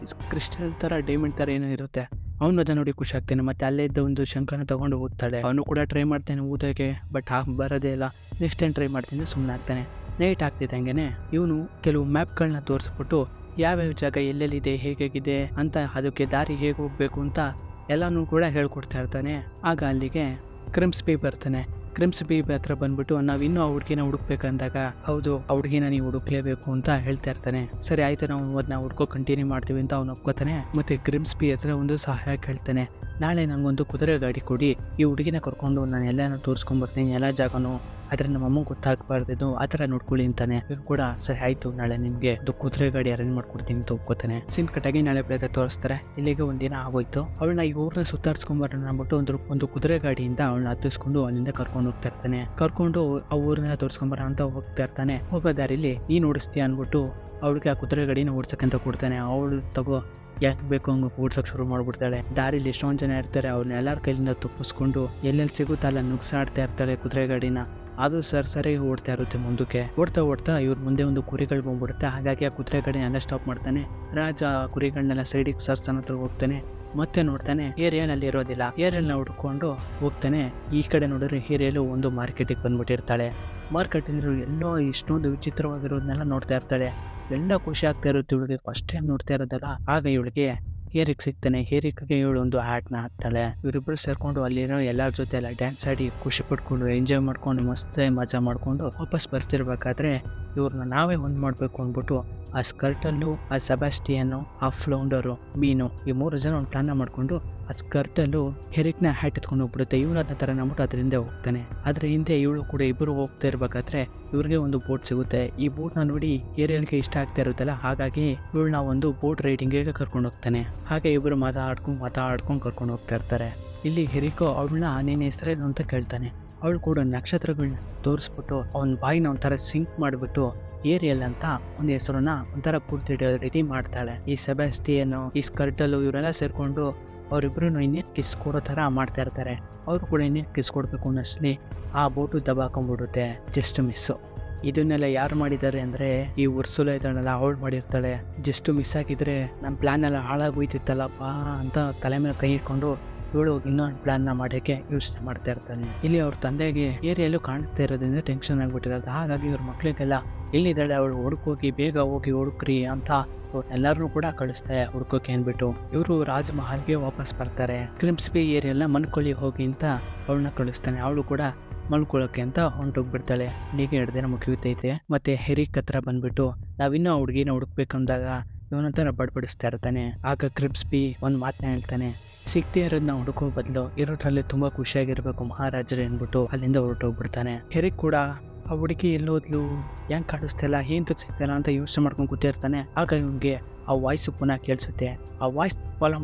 ಕ್ರಿಸ್ಟಲ್ ತರ ಡೈಮಂಡ್ ತರ ಏನೋ ಇರುತ್ತೆ. ಅವನು ಅದನ್ನ ನೋಡಿ ಖುಷಿ ಆಗ್ತಾನೆ. ಮತ್ತೆ ಅಲ್ಲೇ ಇದ್ದ ಒಂದು ಶಂಕನ ತಗೊಂಡು ಓದ್ತಾಳೆ. ಅವನು ಕೂಡ ಟ್ರೈ ಮಾಡ್ತಾನೆ ಊದಕ್ಕೆ, ಬಟ್ ಬರೋದೇ ಇಲ್ಲ. ನೆಕ್ಸ್ಟ್ ಟೈಮ್ ಟ್ರೈ ಮಾಡ್ತೀನಿ, ಸುಮ್ಮನೆ ಆಗ್ತಾನೆ. ನೈಟ್ ಆಗ್ತಿದ್ದ ಹಂಗೇನೆ ಇವನು ಕೆಲವು ಮ್ಯಾಪ್ಗಳನ್ನ ತೋರಿಸ್ಬಿಟ್ಟು ಯಾವ್ಯಾವ ಜಾಗ ಎಲ್ಲೆಲ್ಲಿದೆ, ಹೇಗಿದೆ ಅಂತ, ಅದಕ್ಕೆ ದಾರಿ ಹೇಗೆ ಹೋಗ್ಬೇಕು ಅಂತ ಎಲ್ಲಾನು ಕೂಡ ಹೇಳ್ಕೊಡ್ತಾ ಇರ್ತಾನೆ. ಆಗ ಅಲ್ಲಿಗೆ ಕ್ರಿಮ್ಸ್ಬಿ ಬರ್ತಾನೆ. ಕ್ರಿಮ್ಸ್ಬಿ ಹತ್ರ ಬಂದ್ಬಿಟ್ಟು ನಾವಿನ್ನೂ ಆ ಹುಡುಗಿನ ಹುಡುಕ್ಬೇಕಂದಾಗ ಹೌದು ಆ ಹುಡುಗಿನ ನೀವು ಹುಡುಕ್ಲೇಬೇಕು ಅಂತ ಹೇಳ್ತಾ ಇರ್ತಾನೆ. ಸರಿ ಆಯ್ತು ನಾವು ಅದನ್ನ ಹುಡ್ಕೋ ಕಂಟಿನ್ಯೂ ಮಾಡ್ತೀವಿ ಅಂತ ಅವ್ನು ಒಪ್ಕೋತಾನೆ. ಮತ್ತೆ ಕ್ರಿಮ್ಸ್ಬಿ ಹತ್ರ ಒಂದು ಸಹಾಯ ಕೇಳ್ತಾನೆ. ನಾಳೆ ನನಗೊಂದು ಕುದುರೆ ಗಾಡಿ ಕೊಡಿ, ಈ ಹುಡುಗಿನ ಕರ್ಕೊಂಡು ನಾನು ಎಲ್ಲಾನು ತೋರಿಸ್ಕೊಂಡ್ಬರ್ತೀನಿ, ಎಲ್ಲ ಜಾಗನೂ, ಆದರೆ ನಮ್ಮ ಅಮ್ಮ ಗೊತ್ತಾಗಬಾರ್ದು ಆ ಥರ ನೋಡ್ಕೊಳ್ಳಿ ಅಂತಾನೆ. ಇವ್ರು ಕೂಡ ಸರಿ ಆಯ್ತು ನಾಳೆ ನಿಮಗೆ ಕುದುರೆ ಗಾಡಿ ಅರೇಂಜ್ ಮಾಡ್ಕೊಡ್ತೀನಿ ಅಂತ ಒಪ್ಕೋತಾನೆ. ಸೀನ್ ಕಟ್ಟಾಗಿ ನಾಳೆ ಬೆಳಗ್ಗೆ ತೋರಿಸ್ತಾರೆ. ಇಲ್ಲಿಗೆ ಒಂದಿನ ಆಗೋಯ್ತು. ಅವಳನ್ನ ಈ ಊರನ್ನ ಸುತ್ತಾಡ್ಸ್ಕೊಂಬರೋಣ ಅಂದ್ಬಿಟ್ಟು ಒಂದು ಕುದುರೆ ಗಾಡಿಯಿಂದ ಅವಳನ್ನ ಹತ್ತಿಸ್ಕೊಂಡು ಅಲ್ಲಿಂದ ಕರ್ಕೊಂಡು ಹೋಗ್ತಾ ಇರ್ತಾನೆ. ಕರ್ಕೊಂಡು ಆ ಊರನ್ನ ತೋರಿಸ್ಕೊಂಬರೋಣ ಅಂತ ಹೋಗ್ತಾ ಇರ್ತಾನೆ. ಹೋಗೋ ದಾರಿಲಿ ನೀನು ಓಡಿಸ್ತೀಯ ಅಂದ್ಬಿಟ್ಟು ಅವಳಿಗೆ ಆ ಕುದುರೆ ಗಾಡಿನ ಓಡಿಸಕ್ಕಂತ ಕೊಡ್ತಾನೆ. ಅವಳು ತಗೋ ಯಾಕೆ ಬೇಕು ಹಂಗೆ ಓಡ್ಸೋಕೆ ಶುರು ಮಾಡ್ಬಿಡ್ತಾಳೆ. ದಾರಿಲಿ ಎಷ್ಟೊಂದು ಜನ ಇರ್ತಾರೆ, ಅವ್ರನ್ನ ಎಲ್ಲರ ಕೈಲಿಂದ ತುಪ್ಪಿಸ್ಕೊಂಡು ಎಲ್ಲೆಲ್ಲಿ ಸಿಗುತ್ತಲ್ಲ ನುಗ್ಸಾಡ್ತಾ ಇರ್ತಾಳೆ ಕುದುರೆ ಗಾಡಿನ. ಅದು ಸರಿ ಓಡ್ತಾ ಇರುತ್ತೆ ಮುಂದಕ್ಕೆ. ಓಡ್ತಾ ಇವ್ರ ಮುಂದೆ ಒಂದು ಕುರಿಗಳು ಬಂದ್ಬಿಡುತ್ತೆ. ಹಾಗಾಗಿ ಆ ಕುದುರೆ ಗಾಡಿನ ಎಲ್ಲ ಸ್ಟಾಪ್ ಮಾಡ್ತಾನೆ. ರಾಜ ಕುರಿಗಳನ್ನೆಲ್ಲ ಸೈಡಿಗೆ ಸರ್ಸನ ಹತ್ರ ಹೋಗ್ತಾನೆ. ಮತ್ತೆ ನೋಡ್ತಾನೆ ಏರಿಯಾನಲ್ಲಿ ಇರೋದಿಲ್ಲ. ಏರಿಯಲ್ನ ಹುಡ್ಕೊಂಡು ಹೋಗ್ತಾನೆ. ಈ ಕಡೆ ನೋಡಿದ್ರೆ ಏರಿಯಲು ಒಂದು ಮಾರ್ಕೆಟಿಗೆ ಬಂದ್ಬಿಟ್ಟಿರ್ತಾಳೆ. ಮಾರ್ಕೆಟ್ ಎಲ್ಲೋ ಇಷ್ಟೊಂದು ವಿಚಿತ್ರವಾಗಿರೋದನ್ನೆಲ್ಲ ನೋಡ್ತಾ ಇರ್ತಾಳೆ. ಎಲ್ಲ ಖುಷಿ ಆಗ್ತಾ ಇರುತ್ತೆ ಇವಳಿಗೆ, ಫಸ್ಟ್ ಟೈಮ್ ನೋಡ್ತಾ ಇರೋದಲ್ಲ. ಆಗ ಇವಳಿಗೆ ಹೇರಿಕ್ ಸಿಗ್ತಾನೆ. ಹೇರಿಕ್ಗೆ ಇವಳು ಒಂದು ಹಾಡ್ನ ಹಾಕ್ತಾಳೆ. ಇವರಿಬ್ಬರು ಸೇರ್ಕೊಂಡು ಅಲ್ಲಿರೋ ಎಲ್ಲರ ಜೊತೆ ಎಲ್ಲ ಡ್ಯಾನ್ಸ್ ಆಡಿ ಖುಷಿ ಪಡ್ಕೊಂಡು ಎಂಜಾಯ್ ಮಾಡ್ಕೊಂಡು ಮಸ್ತ್ ಮಜಾ ಮಾಡ್ಕೊಂಡು ವಾಪಸ್ ಬರ್ತಿರ್ಬೇಕಾದ್ರೆ ಇವ್ರನ್ನ ನಾವೇ ಒಂದು ಮಾಡಬೇಕು ಅಂದ್ಬಿಟ್ಟು ಆ ಸ್ಕರ್ಟಲ್ಲೂ ಆ ಸೆಬಾಸ್ಟಿಯನ್ನು ಆ ಫ್ಲೌಂಡರು ಮೀನು ಈ 3 ಜನ ಒಂದು ಪ್ಲಾನ್ನ ಮಾಡಿಕೊಂಡು ಆ ಸ್ಕರ್ಟಲ್ಲೂ ಹೆರಿಕ್ನ ಹ್ಯಾಟ್ ಎತ್ಕೊಂಡು ಹೋಗ್ಬಿಡುತ್ತೆ. ಇವನು ಅದನ್ನ ಥರ ನಂಬಿಟ್ಟು ಅದ್ರ ಹಿಂದೆ ಹೋಗ್ತಾನೆ. ಅದ್ರ ಹಿಂದೆ ಇವಳು ಕೂಡ ಇಬ್ಬರು ಹೋಗ್ತಾ ಇರ್ಬೇಕಾದ್ರೆ ಇವ್ರಿಗೆ ಒಂದು ಬೋಟ್ ಸಿಗುತ್ತೆ. ಈ ಬೋಟ್ನ ನೋಡಿ ಏರಿಯಲ್ಗೆ ಇಷ್ಟ ಆಗ್ತಾ ಇರುತ್ತಲ್ಲ, ಹಾಗಾಗಿ ಇವಳನ್ನ ಒಂದು ಬೋಟ್ ರೈಡಿಂಗಿಗೆ ಕರ್ಕೊಂಡು ಹೋಗ್ತಾನೆ. ಹಾಗೆ ಇಬ್ಬರು ಮಾತಾಡ್ಕೊಂಡು ಕರ್ಕೊಂಡು ಹೋಗ್ತಾ ಇರ್ತಾರೆ. ಇಲ್ಲಿ ಹೆರಿಕೋ ಅವಳನ್ನ ನೀನು ಹೆಸರೇನು ಅಂತ ಕೇಳ್ತಾನೆ. ಅವಳು ಕೂಡ ನಕ್ಷತ್ರಗಳನ್ನ ತೋರಿಸ್ಬಿಟ್ಟು ಅವನ ಬಾಯಿನ ಒಂಥರ ಸಿಂಕ್ ಮಾಡಿಬಿಟ್ಟು ಏರಿಯಲ್ ಅಂತ ಒಂದು ಹೆಸರನ್ನ ಒಂಥರ ಕೂರ್ತಿಡೋ ರೀತಿ ಮಾಡ್ತಾಳೆ. ಈ ಸೆಬಾಸ್ಟಿಯನು ಈ ಸ್ಕರ್ಟಲ್ಲು ಇವರೆಲ್ಲ ಸೇರ್ಕೊಂಡು ಅವರಿಬ್ರು ಇನ್ನೇನು ಕಿಸ್ ಕೊಡೋ ಥರ ಮಾಡ್ತಾ ಇರ್ತಾರೆ. ಅವರು ಕೂಡ ಇನ್ನೇನು ಕಿಸ್ ಕೊಡಬೇಕು ಅನ್ನೋಷ್ಟರಲ್ಲಿ ಆ ಬೋಟು ದಬಾಕೊಂಡ್ಬಿಡುತ್ತೆ. Just miss. ಇದನ್ನೆಲ್ಲ ಯಾರು ಮಾಡಿದ್ದಾರೆ ಅಂದರೆ ಈ ಉರ್ಸುಲ ಇದ್ದಾಳಲ್ಲ ಅವಳು ಮಾಡಿರ್ತಾಳೆ. ಜಸ್ಟ್ ಮಿಸ್ ಆಗಿದ್ರೆ ನಮ್ಮ ಪ್ಲ್ಯಾನ್ ಎಲ್ಲ ಹಾಳಾಗೋಯ್ತಿತ್ತಲ್ಲಪ್ಪ ಅಂತ ತಲೆ ಮೇಲೆ ಕೈ ಇಟ್ಕೊಂಡು ಇವಳು ಇನ್ನೊಂದು ಪ್ಲಾನ್ನ ಮಾಡೋಕ್ಕೆ ಯೋಚನೆ ಮಾಡ್ತಾ ಇರ್ತಾನೆ. ಇಲ್ಲಿ ಅವ್ರ ತಂದೆಗೆ ಏರಿಯಲ್ಲೂ ಕಾಣಿಸ್ತಾ ಇರೋದ್ರಿಂದ ಟೆನ್ಷನ್ ಆಗಿಬಿಟ್ಟಿರೋದು. ಹಾಗಾಗಿ ಇವ್ರ ಮಕ್ಳಿಗೆಲ್ಲ ಎಲ್ಲಿದ್ದಾಳೆ ಅವಳು ಹುಡುಕೋಗಿ ಬೇಗ ಹೋಗಿ ಹುಡುಕ್ರಿ ಅಂತ ಎಲ್ಲರೂ ಕೂಡ ಕಳಿಸ್ತಾರೆ ಹುಡ್ಕೋಕೆ ಅಂದ್ಬಿಟ್ಟು. ಇವರು ರಾಜ್ ಮಹಲ್ಗೆ ವಾಪಸ್ ಬರ್ತಾರೆ. ಕ್ರಿಮ್ಸ್ಬಿ ಏರಿಯಲ್ಲ ಮನ್ಕೊಳ್ಳಿ ಹೋಗಿ ಅಂತ ಅವಳನ್ನ ಕಳಿಸ್ತಾನೆ. ಅವಳು ಕೂಡ ಮಲ್ಕೊಳ್ಳೋಕೆ ಅಂತ ಹೊಂಟೋಗ್ಬಿಡ್ತಾಳೆ. ಇಲ್ಲಿಗೆ 2 ದಿನ ಮುಗಿಯುತ್ತೈತೆ. ಮತ್ತೆ ಹೆರಿಕ್ ಹತ್ರ ಬಂದ್ಬಿಟ್ಟು ನಾವಿನ್ನೂ ಆ ಹುಡುಗಿನ ಹುಡುಕ್ಬೇಕಂದಾಗ ಇವನಂತರ ಬಡ್ಬಡಿಸ್ತಾ ಇರ್ತಾನೆ. ಆಗ ಕ್ರಿಮ್ಸ್ಬಿ ಒಂದು ಮಾತನ್ನ ಹೇಳ್ತಾನೆ, ಸಿಕ್ತೇ ಇರೋದನ್ನ ಹುಡುಕೋ ಬದಲು ಇರೋದ್ರಲ್ಲಿ ತುಂಬಾ ಖುಷಿಯಾಗಿರ್ಬೇಕು ಮಹಾರಾಜರೇ ಅಂದ್ಬಿಟ್ಟು ಅಲ್ಲಿಂದ ಹೊರಟೋಗ್ಬಿಡ್ತಾನೆ. ಹೆರಿಕ್ ಕೂಡ ಆ ಹುಡುಗಿ ಎಲ್ಲೋದ್ಲು, ಹೆಂಗೆ ಕಾಣಿಸ್ತಿಲ್ಲ, ಏನು ಸಿಗ್ತಾಯಿಲ್ಲ ಅಂತ ಯೋಚನೆ ಮಾಡ್ಕೊಂಡು ಕೂತಿರ್ತಾನೆ. ಆಗ ಇವನಿಗೆ ಆ ವಾಯ್ಸು ಪುನಃ ಕೇಳಿಸುತ್ತೆ. ಆ ವಾಯ್ಸ್ ಫಾಲೋ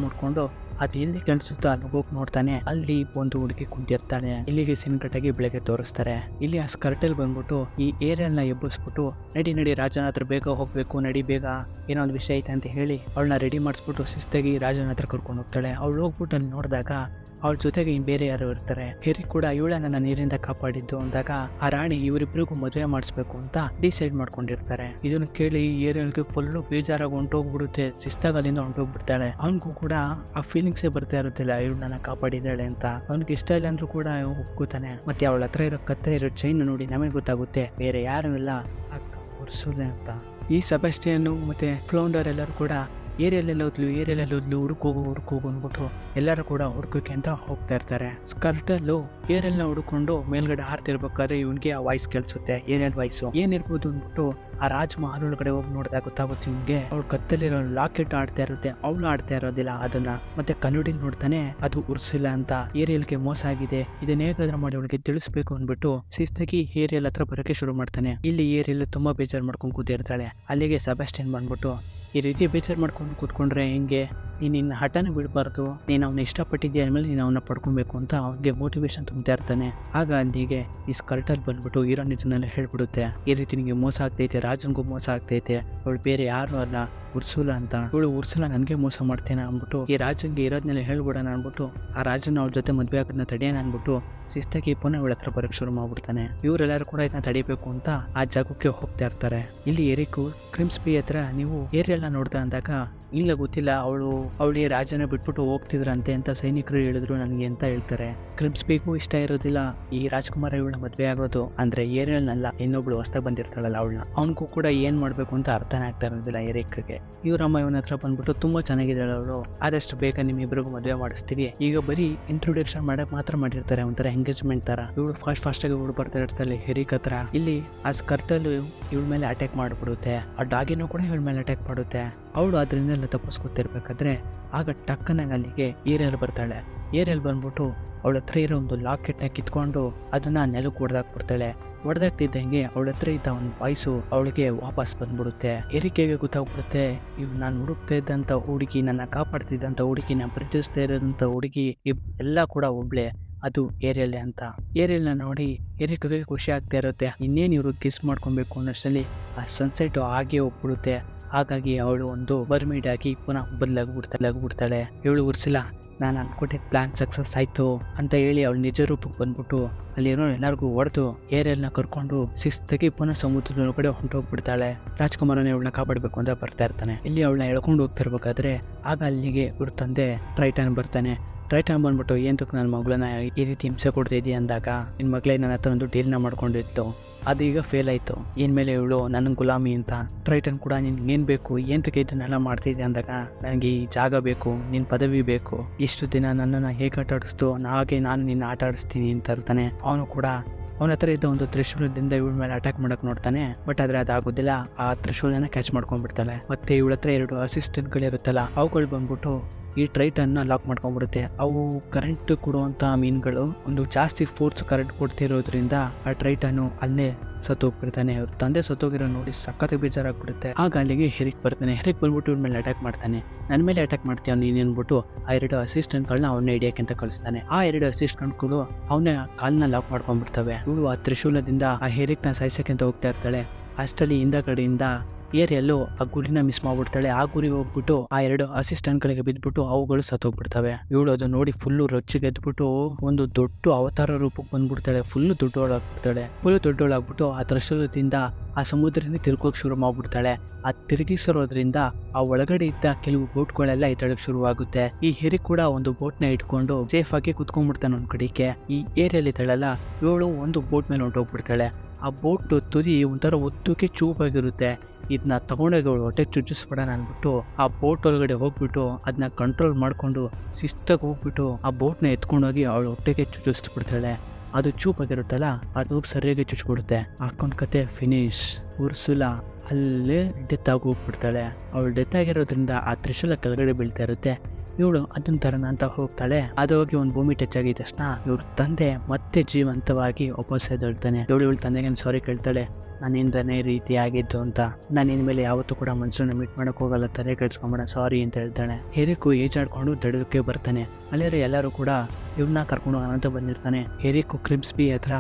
ಮಾಡ್ಕೊಂಡು ಅದು ಎಲ್ಲಿ ಕಾಣಿಸುತ್ತೋ ಅಲ್ಲಿ ಹೋಗಿ ನೋಡ್ತಾನೆ. ಅಲ್ಲಿ ಒಂದು ಹುಡುಗಿ ಕುಂತಿರ್ತಾಳೆ. ಇಲ್ಲಿಗೆ ಸಿನ್ಕಟ್ಟಾಗಿ ಬೆಳಗ್ಗೆ ತೋರಿಸ್ತಾರೆ. ಇಲ್ಲಿ ಆ ಸ್ಕರ್ಟಲ್ ಬಂದ್ಬಿಟ್ಟು ಈ ಏರಿಯಲ್ನ ಎಬ್ಬಿಸ್ಬಿಟ್ಟು ನಡಿ ರಾಜನ ಹತ್ರ ಬೇಗ ಹೋಗ್ಬೇಕು, ನಡಿ ಬೇಗ ಏನೋ ಒಂದು ವಿಷಯ ಐತೆ ಅಂತ ಹೇಳಿ ಅವಳನ್ನ ರೆಡಿ ಮಾಡಿಸ್ಬಿಟ್ಟು ಶಿಸ್ತಾಗಿ ರಾಜನ ಹತ್ರ ಕರ್ಕೊಂಡು ಹೋಗ್ತಾಳೆ. ಅವಳು ಹೋಗ್ಬಿಟ್ಟು ಅಲ್ಲಿ ನೋಡಿದಾಗ ಅವಳ ಜೊತೆಗೆ ಬೇರೆ ಯಾರು ಇರ್ತಾರೆ. ಹೆರಿ ಕೂಡ ಇವಳ ನನ್ನ ನೀರಿಂದ ಕಾಪಾಡಿದ್ದು ಅಂದಾಗ ಆ ರಾಣಿ ಇವರಿಬ್ಬರಿಗೂ ಮದುವೆ ಮಾಡಿಸ್ಬೇಕು ಅಂತ ಡಿಸೈಡ್ ಮಾಡ್ಕೊಂಡಿರ್ತಾರೆ. ಇದನ್ನು ಕೇಳಿ ಏರಿಯಲ್ಗೆ ಫುಲ್ಲು ಬೇಜಾರಾಗಿ ಹೊಂಟೋಗ್ಬಿಡುತ್ತೆ. ಶಿಸ್ತಾಗಿ ಅಲ್ಲಿಂದ ಹೊಂಟೋಗ್ಬಿಡ್ತಾಳೆ. ಅವನಿಗೂ ಕೂಡ ಆ ಫೀಲಿಂಗ್ಸೇ ಬರ್ತಾ ಇರುತ್ತಿಲ್ಲ ಇವಳು ನನ್ನ ಕಾಪಾಡಿದ್ದಾಳೆ ಅಂತ. ಅವ್ನಿಗೆ ಇಷ್ಟ ಇಲ್ಲ ಅಂದ್ರೂ ಕೂಡ ಒಪ್ಕೋತಾನೆ. ಮತ್ತೆ ಅವಳ ಹತ್ರ ಇರೋ ಕತ್ತೆ ಇರೋ ಚೈನ್ ನೋಡಿ ನಮಗೆ ಗೊತ್ತಾಗುತ್ತೆ ಬೇರೆ ಯಾರು ಇಲ್ಲ ಅಕ್ಕ ಉರ್ಸುಲೆ ಅಂತ. ಈ ಸೆಬಾಸ್ಟಿಯನ್ ಮತ್ತೆ ಫ್ಲೌಂಡರ್ ಎಲ್ಲರೂ ಕೂಡ ಏರಿಯಲ್ಲೆಲ್ಲ ಓದ್ಲು ಹುಡುಕೋಗು ಅಂದ್ಬಿಟ್ಟು ಎಲ್ಲರೂ ಕೂಡ ಹುಡುಕೋಕೆ ಅಂತ ಹೋಗ್ತಾ ಇರ್ತಾರೆ. ಸ್ಕರ್ಟಲ್ಲು ಏರಿಯಲ್ನ ಹುಡ್ಕೊಂಡು ಮೇಲ್ಗಡೆ ಹಾರ್ತಿರ್ಬೇಕಾದ್ರೆ ಇವನಿಗೆ ಆ ವಾಯ್ಸ್ ಕೇಳಿಸುತ್ತೆ. ಏರಿಯಲ್ ವಾಯ್ಸು ಏನಿರ್ಬೋದು ಅಂದ್ಬಿಟ್ಟು ಆ ರಾಜ್ ಮಹಲ್ ಒಳಗಡೆ ಹೋಗಿ ನೋಡಿದಾಗ ಗೊತ್ತಾಗುತ್ತೆ ಇವನಿಗೆ ಅವ್ಳ ಕತ್ತಲ್ಲಿರೋ ಲಾಕೆಟ್ ಆಡ್ತಾ ಇರುತ್ತೆ. ಅವಳು ಆಡ್ತಾ ಇರೋದಿಲ್ಲ ಅದನ್ನ. ಮತ್ತೆ ಕನ್ನಡಿಲ್ ನೋಡ್ತಾನೆ ಅದು ಉರ್ಸಿಲ್ಲ ಅಂತ. ಏರಿಯಲ್ಗೆ ಮೋಸ ಆಗಿದೆ, ಇದನ್ನ ಹೇಗಾದ್ರೂ ಮಾಡಿ ಅವಳಿಗೆ ತಿಳಿಸ್ಬೇಕು ಅಂದ್ಬಿಟ್ಟು ಶಿಸ್ತಾಗಿ ಏರಿಯಲ್ ಹತ್ರ ಬರೋಕೆ ಶುರು ಮಾಡ್ತಾನೆ. ಇಲ್ಲಿ ಏರಿಯಲ್ ತುಂಬಾ ಬೇಜಾರು ಮಾಡ್ಕೊಂಡು ಕೂತಿರ್ತಾಳೆ. ಅಲ್ಲಿಗೆ ಸೆಬಾಸ್ಟಿಯನ್ ಬಂದ್ಬಿಟ್ಟು ಈ ರೀತಿ ಬೇಜಾರು ಮಾಡ್ಕೊಂಡು ಕೂತ್ಕೊಂಡ್ರೆ ಹೆಂಗೆ, ನೀನು ನಿನ್ನ ಹಠನ ಬಿಡಬಾರ್ದು, ನೀನು ಅವನ್ನ ಇಷ್ಟಪಟ್ಟಿದ್ದೆ ಆದಮೇಲೆ ನೀನು ಅವನ್ನ ಪಡ್ಕೊಬೇಕು ಅಂತ ಅವ್ನಿಗೆ ಮೋಟಿವೇಶನ್ ತುಂಬ್ತಾ ಇರ್ತಾನೆ. ಆಗ ಅಲ್ಲಿಗೆ ಈ ಸ್ಕರ್ಟಲ್ಲಿ ಬಂದ್ಬಿಟ್ಟು ಹೀರೋನ್ ಇದನ್ನೆಲ್ಲ ಹೇಳ್ಬಿಡುತ್ತೆ. ಈ ರೀತಿ ನಿಮಗೆ ಮೋಸ ಆಗ್ತೈತೆ, ರಾಜನ್ಗೂ ಮೋಸ ಆಗ್ತೈತೆ, ಅವಳು ಬೇರೆ ಯಾರು ಅಲ್ಲ ಉರ್ಸುಲ ಅಂತ. ಇವಳು ಉರ್ಸುಲ ನನಗೆ ಮೋಸ ಮಾಡ್ತೇನೆ ಅಂದ್ಬಿಟ್ಟು ಈ ರಾಜನ್ಗೆ ಇರೋದ್ನೆಲ್ಲ ಹೇಳ್ಬಿಡೋಣ ಅಂದ್ಬಿಟ್ಟು ಆ ರಾಜನ ಅವ್ಳ ಜೊತೆ ಮದುವೆ ಆಗೋದನ್ನ ತಡೆಯೋಣ ಅಂದ್ಬಿಟ್ಟು ಶಿಸ್ತಾಗಿ ಪುನಃ ಇವಳ ಹತ್ರ ಬರಕ್ ಶುರು ಮಾಡ್ಬಿಡ್ತಾನೆ. ಇವರೆಲ್ಲರೂ ಕೂಡ ಇದನ್ನ ತಡಿಬೇಕು ಅಂತ ಆ ಜಾಗಕ್ಕೆ ಹೋಗ್ತಾ ಇರ್ತಾರೆ. ಇಲ್ಲಿ ಎರಿಕ್ ಕ್ರಿಮ್ಸ್ಬಿ ಹತ್ರ ನೀವು ಏರಿಯಲ್ ನ ನೋಡ್ತಾ ಅಂದಾಗ ಇಲ್ಲ ಗೊತ್ತಿಲ್ಲ ಅವಳಿಗೆ ರಾಜನ ಬಿಟ್ಬಿಟ್ಟು ಹೋಗ್ತಿದ್ರಂತೆ ಅಂತ ಸೈನಿಕರು ಹೇಳಿದ್ರು ನನಗೆ ಅಂತ ಹೇಳ್ತಾರೆ. ಕ್ರಿಮ್ಸ್ಬಿಗೂ ಇಷ್ಟ ಇರೋದಿಲ್ಲ ಈ ರಾಜ್ಕುಮಾರ ಇವಳ ಮದ್ವೆ ಆಗೋದು, ಅಂದ್ರೆ ಏರಿಯಲ್ನಲ್ಲ ಇನ್ನೊಬ್ಳು ಹೊಸ್ತಾಗಿ ಬಂದಿರ್ತಾಳಲ್ಲ ಅವಳನ್ನ. ಅವನಿಗೂ ಕೂಡ ಏನ್ ಮಾಡ್ಬೇಕು ಅಂತ ಅರ್ಥನೇ ಆಗ್ತಾ ಇರೋದಿಲ್ಲ ಎರಿಕ್ಗೆ. ಇವರಮ್ಮ ಇವನ ಹತ್ರ ಬಂದ್ಬಿಟ್ಟು ತುಂಬಾ ಚೆನ್ನಾಗಿದ್ದಾಳೆ ಅವಳು, ಆದಷ್ಟು ಬೇಗ ನಿಮ್ಮಿಬ್ರಿಗೂ ಮದ್ವೆ ಮಾಡಿಸ್ತೀವಿ. ಈಗ ಬರೀ ಇಂಟ್ರೊಡಕ್ಷನ್ ಮಾಡಕ್ ಮಾತ್ರ ಮಾಡಿರ್ತಾರೆ, ಒಂಥರ ಎಂಗೇಜ್ಮೆಂಟ್ ತರ. ಇವಳು ಫಾಸ್ಟ್ ಆಗಿ ಇವಳು ಬರ್ತಾ ಇರ್ತಾಳೆ ಹೆರಿಕ್ ಹತ್ರ. ಇಲ್ಲಿ ಆ ಸ್ಕರ್ಟ್ ಅಲ್ಲಿ ಇವಳ ಮೇಲೆ ಅಟ್ಯಾಕ್ ಮಾಡ್ಬಿಡುತ್ತೆ, ಆ ಡಾಗಿನೂ ಕೂಡ ಇವಳ ಮೇಲೆ ಅಟ್ಯಾಕ್ ಮಾಡುತ್ತೆ. ಅವಳು ಅದರಿಂದೆಲ್ಲ ತಪ್ಪಿಸ್ಕೊತಿರ್ಬೇಕಾದ್ರೆ ಆಗ ಟಕ್ಕನಾಗ ಅಲ್ಲಿಗೆ ಏರಿಯಲ್ ಬರ್ತಾಳೆ. ಏರಿಯಲ್ ಬಂದ್ಬಿಟ್ಟು ಅವಳ ಹತ್ರ ಇರೋ ಒಂದು ಲಾಕೆಟ್ನ ಕಿತ್ಕೊಂಡು ಅದನ್ನ ನೆಲಕ್ಕೆ ಹೊಡೆದಾಕ್ಬಿಡ್ತಾಳೆ. ಹೊಡೆದಾಕ್ತಿದ್ದಂಗೆ ಅವಳ ಹತ್ರ ಇದ್ದ ಒಂದು ವಾಯ್ಸು ಅವಳಿಗೆ ವಾಪಸ್ ಬಂದ್ಬಿಡುತ್ತೆ. ಎರಿಕೆಗೆ ಗೊತ್ತಾಗ್ಬಿಡುತ್ತೆ ಇವ್ ನಾನು ಹುಡುಕ್ತಾ ಇದ್ದಂತ ಹುಡುಗಿ, ನನ್ನ ಕಾಪಾಡ್ತಿದ್ದಂತ ಹುಡುಗಿ, ನಾನು ಪರಿಚಯಿಸ್ತಾ ಇರೋದಂತ ಹುಡುಗಿ ಎಲ್ಲ ಕೂಡ ಒಬ್ಳೆ, ಅದು ಏರಿಯಲ್ ಅಂತ. ಏರಿಯಲ್ನ ನೋಡಿ ಎರಿಕೆಗೆ ಖುಷಿ ಆಗ್ತಾ ಇರುತ್ತೆ. ಇನ್ನೇನು ಇವರು ಕಿಸ್ ಮಾಡ್ಕೊಬೇಕು ಅನ್ನೋಷ್ಟರಲ್ಲಿ ಆ ಸನ್ಸೆಟ್ ಹಾಗೆ ಹೋಗ್ಬಿಡುತ್ತೆ. ಹಾಗಾಗಿ ಅವಳು ಒಂದು ಬರ್ಮಿಡ್ ಆಗಿ ಪುನಃ ಬದಲಾಗ್ಬಿಡ್ತಾಳೆ. ಇವಳು ಉರ್ಸಿಲ್ಲ ನಾನು ಅನ್ಕೊಟ್ಟಿದ್ದ ಪ್ಲಾನ್ ಸಕ್ಸಸ್ ಆಯ್ತು ಅಂತ ಹೇಳಿ ಅವಳು ನಿಜ ರೂಪಕ್ಕೆ ಬಂದ್ಬಿಟ್ಟು ಅಲ್ಲಿರೋ ಎಲ್ಲರಿಗೂ ಹೊಡೆದು ಏರಿಯಲ್ನ ಕರ್ಕೊಂಡು ಶಿಸ್ತಾಗಿ ಪುನಃ ಸಮುದ್ರದ ಕಡೆ ಹೊಂಟೋಗ್ಬಿಡ್ತಾಳೆ. ರಾಜ್ಕುಮಾರನೇ ಅವಳನ್ನ ಕಾಪಾಡಬೇಕು ಅಂತ ಬರ್ತಾ ಇರ್ತಾನೆ. ಇಲ್ಲಿ ಅವಳನ್ನ ಎಳ್ಕೊಂಡು ಹೋಗ್ತಿರ್ಬೇಕಾದ್ರೆ ಆಗ ಅಲ್ಲಿಗೆ ಇವ್ರ ತಂದೆ ಟ್ರೈಟನ್ ಬರ್ತಾನೆ. ಟ್ರೈಟನ್ ಬಂದ್ಬಿಟ್ಟು ಏಂತಕ್ಕೆ ನನ್ನ ಮಗಳನ್ನ ಈ ರೀತಿ ಹಿಂಸೆ ಕೊಡ್ತಾ ಇದೀಯ ಅಂದಾಗ ನಿನ್ನ ಮಗಳೇ ನನ್ನ ಹತ್ರ ಒಂದು ಡೀಲ್ನ ಮಾಡ್ಕೊಂಡಿತ್ತು, ಅದು ಈಗ ಫೇಲ್ ಆಯಿತು, ಇನ್ಮೇಲೆ ಇವಳು ನನ್ನ ಗುಲಾಮಿ ಅಂತ. ಟ್ರೈಟನ್ ಕೂಡ ನಿನ್ಗೆ ಏನು ಬೇಕು, ಏಂತಕ್ಕೆ ಇದನ್ನೆಲ್ಲ ಮಾಡ್ತಿದ್ದೆ ಅಂದಾಗ ನನಗೆ ಈ ಜಾಗ ಬೇಕು, ನಿನ್ನ ಪದವಿ ಬೇಕು, ಇಷ್ಟು ದಿನ ನನ್ನನ್ನು ಹೇಗೆ ಆಟ ಆಡಿಸ್ತು ಹಾಗೆ ನಾನು ನಿನ್ನ ಆಟ ಆಡಿಸ್ತೀನಿ ಅಂತ ಇರ್ತಾನೆ. ಅವನು ಕೂಡ ಅವನ ಹತ್ರ ಇದ್ದ ಒಂದು ತ್ರಿಶೂಲದಿಂದ ಇವಳ ಮೇಲೆ ಅಟ್ಯಾಕ್ ಮಾಡಕ್ ನೋಡ್ತಾನೆ. ಬಟ್ ಆದ್ರೆ ಅದಾಗೋದಿಲ್ಲ, ಆ ತ್ರಿಶೂಲನ ಕ್ಯಾಚ್ ಮಾಡ್ಕೊಂಡ್ಬಿಡ್ತಾಳೆ. ಮತ್ತೆ ಇವಳ ಹತ್ರ 2 ಅಸಿಸ್ಟೆಂಟ್ಗಳಿರುತ್ತಲ್ಲ ಅವುಗಳು ಬಂದ್ಬಿಟ್ಟು ಈ ಟ್ರೈಟನ್ನ ಲಾಕ್ ಮಾಡ್ಕೊಂಡ್ಬಿಡುತ್ತೆ. ಅವು ಕರೆಂಟ್ ಕೊಡುವಂತ ಮೀನುಗಳು, ಒಂದು ಜಾಸ್ತಿ ಫೋರ್ಸ್ ಕರೆಂಟ್ ಕೊಡ್ತಿರೋದ್ರಿಂದ ಆ ಟ್ರೈಟನ್ನು ಅಲ್ಲೇ ಸತ್ತೋಗ್ಬಿಡ್ತಾನೆ. ಅವ್ರ ತಂದೆ ಸತ್ತೋಗಿರೋ ನೋಡಿ ಸಖತ್ ಬೇಜಾರಾಗ್ಬಿಡುತ್ತೆ. ಆಗ ಅಲ್ಲಿಗೆ ಹೆರಿಕ್ ಬರ್ತಾನೆ. ಹೆರಿಕ್ ಬಂದ್ಬಿಟ್ಟು ಇವ್ರ ಮೇಲೆ ಅಟ್ಯಾಕ್ ಮಾಡ್ತಾನೆ. ನನ್ನ ಮೇಲೆ ಅಟ್ಯಾಕ್ ಮಾಡ್ತೀಯ ನೀನು ಅನ್ಬಿಟ್ಟು ಆ 2 ಅಸಿಸ್ಟೆಂಟ್ಗಳನ್ನ ಅವನ್ನ ಹಿಡಿಯಕ್ಕೆ ಅಂತ ಕಳಿಸ್ತಾನೆ. ಆ 2 ಅಸಿಸ್ಟೆಂಟ್ಗಳು ಅವನ ಕಾಲನ್ನ ಲಾಕ್ ಮಾಡ್ಕೊಂಡ್ಬಿಡ್ತವೆ. ಇವಳು ಆ ತ್ರಿಶೂಲದಿಂದ ಆ ಹೆರಿಕ್ನ ಸಾಯಿಸಕ್ಕೆ ಅಂತ ಹೋಗ್ತಾ ಇರ್ತಾಳೆ. ಅಷ್ಟರಲ್ಲಿ ಹಿಂದಗಡೆಯಿಂದ ಏರಿಯಲ್ಲೂ ಆ ಗುರಿನ ಮಿಸ್ ಮಾಡ್ಬಿಡ್ತಾಳೆ. ಆ ಗುರಿ ಹೋಗ್ಬಿಟ್ಟು ಆ 2 ಅಸಿಸ್ಟೆಂಟ್ಗಳಿಗೆ ಬಿದ್ಬಿಟ್ಟು ಅವುಗಳು ಸತ್ತೋಗ್ಬಿಡ್ತವೆ. ಇವಳು ಅದು ನೋಡಿ ಫುಲ್ಲು ರೊಚ್ಚಿಗೆದ್ಬಿಟ್ಟು ಒಂದು ದೊಡ್ಡ ಅವತಾರ ರೂಪಕ್ಕೆ ಬಂದ್ಬಿಡ್ತಾಳೆ. ಫುಲ್ಲು ದೊಡ್ಡೋಳಾಗ್ಬಿಟ್ಟು ಆ ತ್ರಿಶೂಲದಿಂದ ಆ ಸಮುದ್ರನೇ ತಿರ್ಗೋಕ್ ಶುರು ಮಾಡ್ಬಿಡ್ತಾಳೆ. ಆ ತಿರುಗಿಸಿರೋದ್ರಿಂದ ಆ ಒಳಗಡೆ ಇದ್ದ ಕೆಲವು ಬೋಟ್ಗಳೆಲ್ಲ ಎದ್ದಳಕ್ ಶುರುವಾಗುತ್ತೆ. ಈ ಹೆರಿ ಕೂಡ ಒಂದು ಬೋಟ್ನ ಇಟ್ಕೊಂಡು ಸೇಫ್ ಆಗಿ ಕುತ್ಕೊಂಡ್ಬಿಡ್ತಾನೆ ಒಂದ್ ಕಡೆಗೆ. ಈ ಏರಿಯಲ್ಲಿ ಇದ್ದಾಳಲ್ಲ ಇವಳು ಒಂದು ಬೋಟ್ ಮೇಲೆ ಹೊಂಟೋಗ್ಬಿಡ್ತಾಳೆ. ಆ ಬೋಟ್ ತುದಿ ಒಂಥರ ಒತ್ತುಕ್ಕೆ ಚೂಪಾಗಿರುತ್ತೆ. ಇದನ್ನ ತಗೊಂಡೋಗಿ ಅವಳು ಹೊಟ್ಟೆ ಚುಚ್ಚಿಸ್ಬಿಡೋಣ ಅಂದ್ಬಿಟ್ಟು ಆ ಬೋಟ್ ಒಳಗಡೆ ಹೋಗ್ಬಿಟ್ಟು ಅದನ್ನ ಕಂಟ್ರೋಲ್ ಮಾಡ್ಕೊಂಡು ಶಿಸ್ತಾಗಿ ಹೋಗ್ಬಿಟ್ಟು ಆ ಬೋಟ್ನ ಎತ್ಕೊಂಡೋಗಿ ಅವಳು ಹೊಟ್ಟೆಗೆ ಚುಚ್ಚಿಸ್ಬಿಡ್ತಾಳೆ. ಅದು ಚೂಪಾಗಿರುತ್ತಲ್ಲ ಅದು ಸರಿಯಾಗಿ ಚುಚ್ಚಿಬಿಡುತ್ತೆ. ಹಾಕೊಂಡ್ ಕತೆ ಫಿನಿಶ್. ಉರ್ಸುಲಾ ಅಲ್ಲೇ ಡೆತ್ ಆಗಿ ಹೋಗ್ಬಿಡ್ತಾಳೆ. ಅವಳು ಡೆತ್ ಆಗಿರೋದ್ರಿಂದ ಆ ತ್ರಿಶೂಲ ಕೆಳಗಡೆ ಬೀಳ್ತಾ ಇರುತ್ತೆ. ಇವಳು ಅದನ್ನ ತರನ ಅಂತ ಹೋಗ್ತಾಳೆ. ಅದು ಹೋಗಿ ಒಂದು ಭೂಮಿ ಟಚ್ ಆಗಿದ ತಕ್ಷಣ ಇವ್ರ ತಂದೆ ಮತ್ತೆ ಜೀವಂತವಾಗಿ ವಾಪಸ್ ಎದ್ದೇಳ್ತಾನೆ. ಇವಳು ತಂದೆಗೆ ಸಾರಿ ಕೇಳ್ತಾಳೆ, ನನ್ನಿಂದನೇ ರೀತಿ ಆಗಿದ್ದು ಅಂತ, ನಾನು ಇನ್ಮೇಲೆ ಯಾವತ್ತೂ ಕೂಡ ಮನುಷ್ಯನ ಮೀಟ್ ಮಾಡಕ್ ಹೋಗಲ್ಲ, ತಲೆ ಕೆಡ್ಸ್ಕೊಂಬೇಡ ಸಾರಿ ಅಂತ ಹೇಳ್ತಾಳೆ. ಹೆರಿಕು ಈಜಾಡ್ಕೊಂಡು ದಡದಕ್ಕೆ ಬರ್ತಾನೆ. ಅಲ್ಲಿರೋ ಎಲ್ಲರೂ ಕೂಡ ಇವ್ರನ್ನ ಕರ್ಕೊಂಡು ಹೋಗೋಣ ಅಂತ ಬಂದಿರ್ತಾನೆ. ಹೆರಿಕು ಕ್ರಿಮ್ಸ್ಬಿ ಹತ್ರ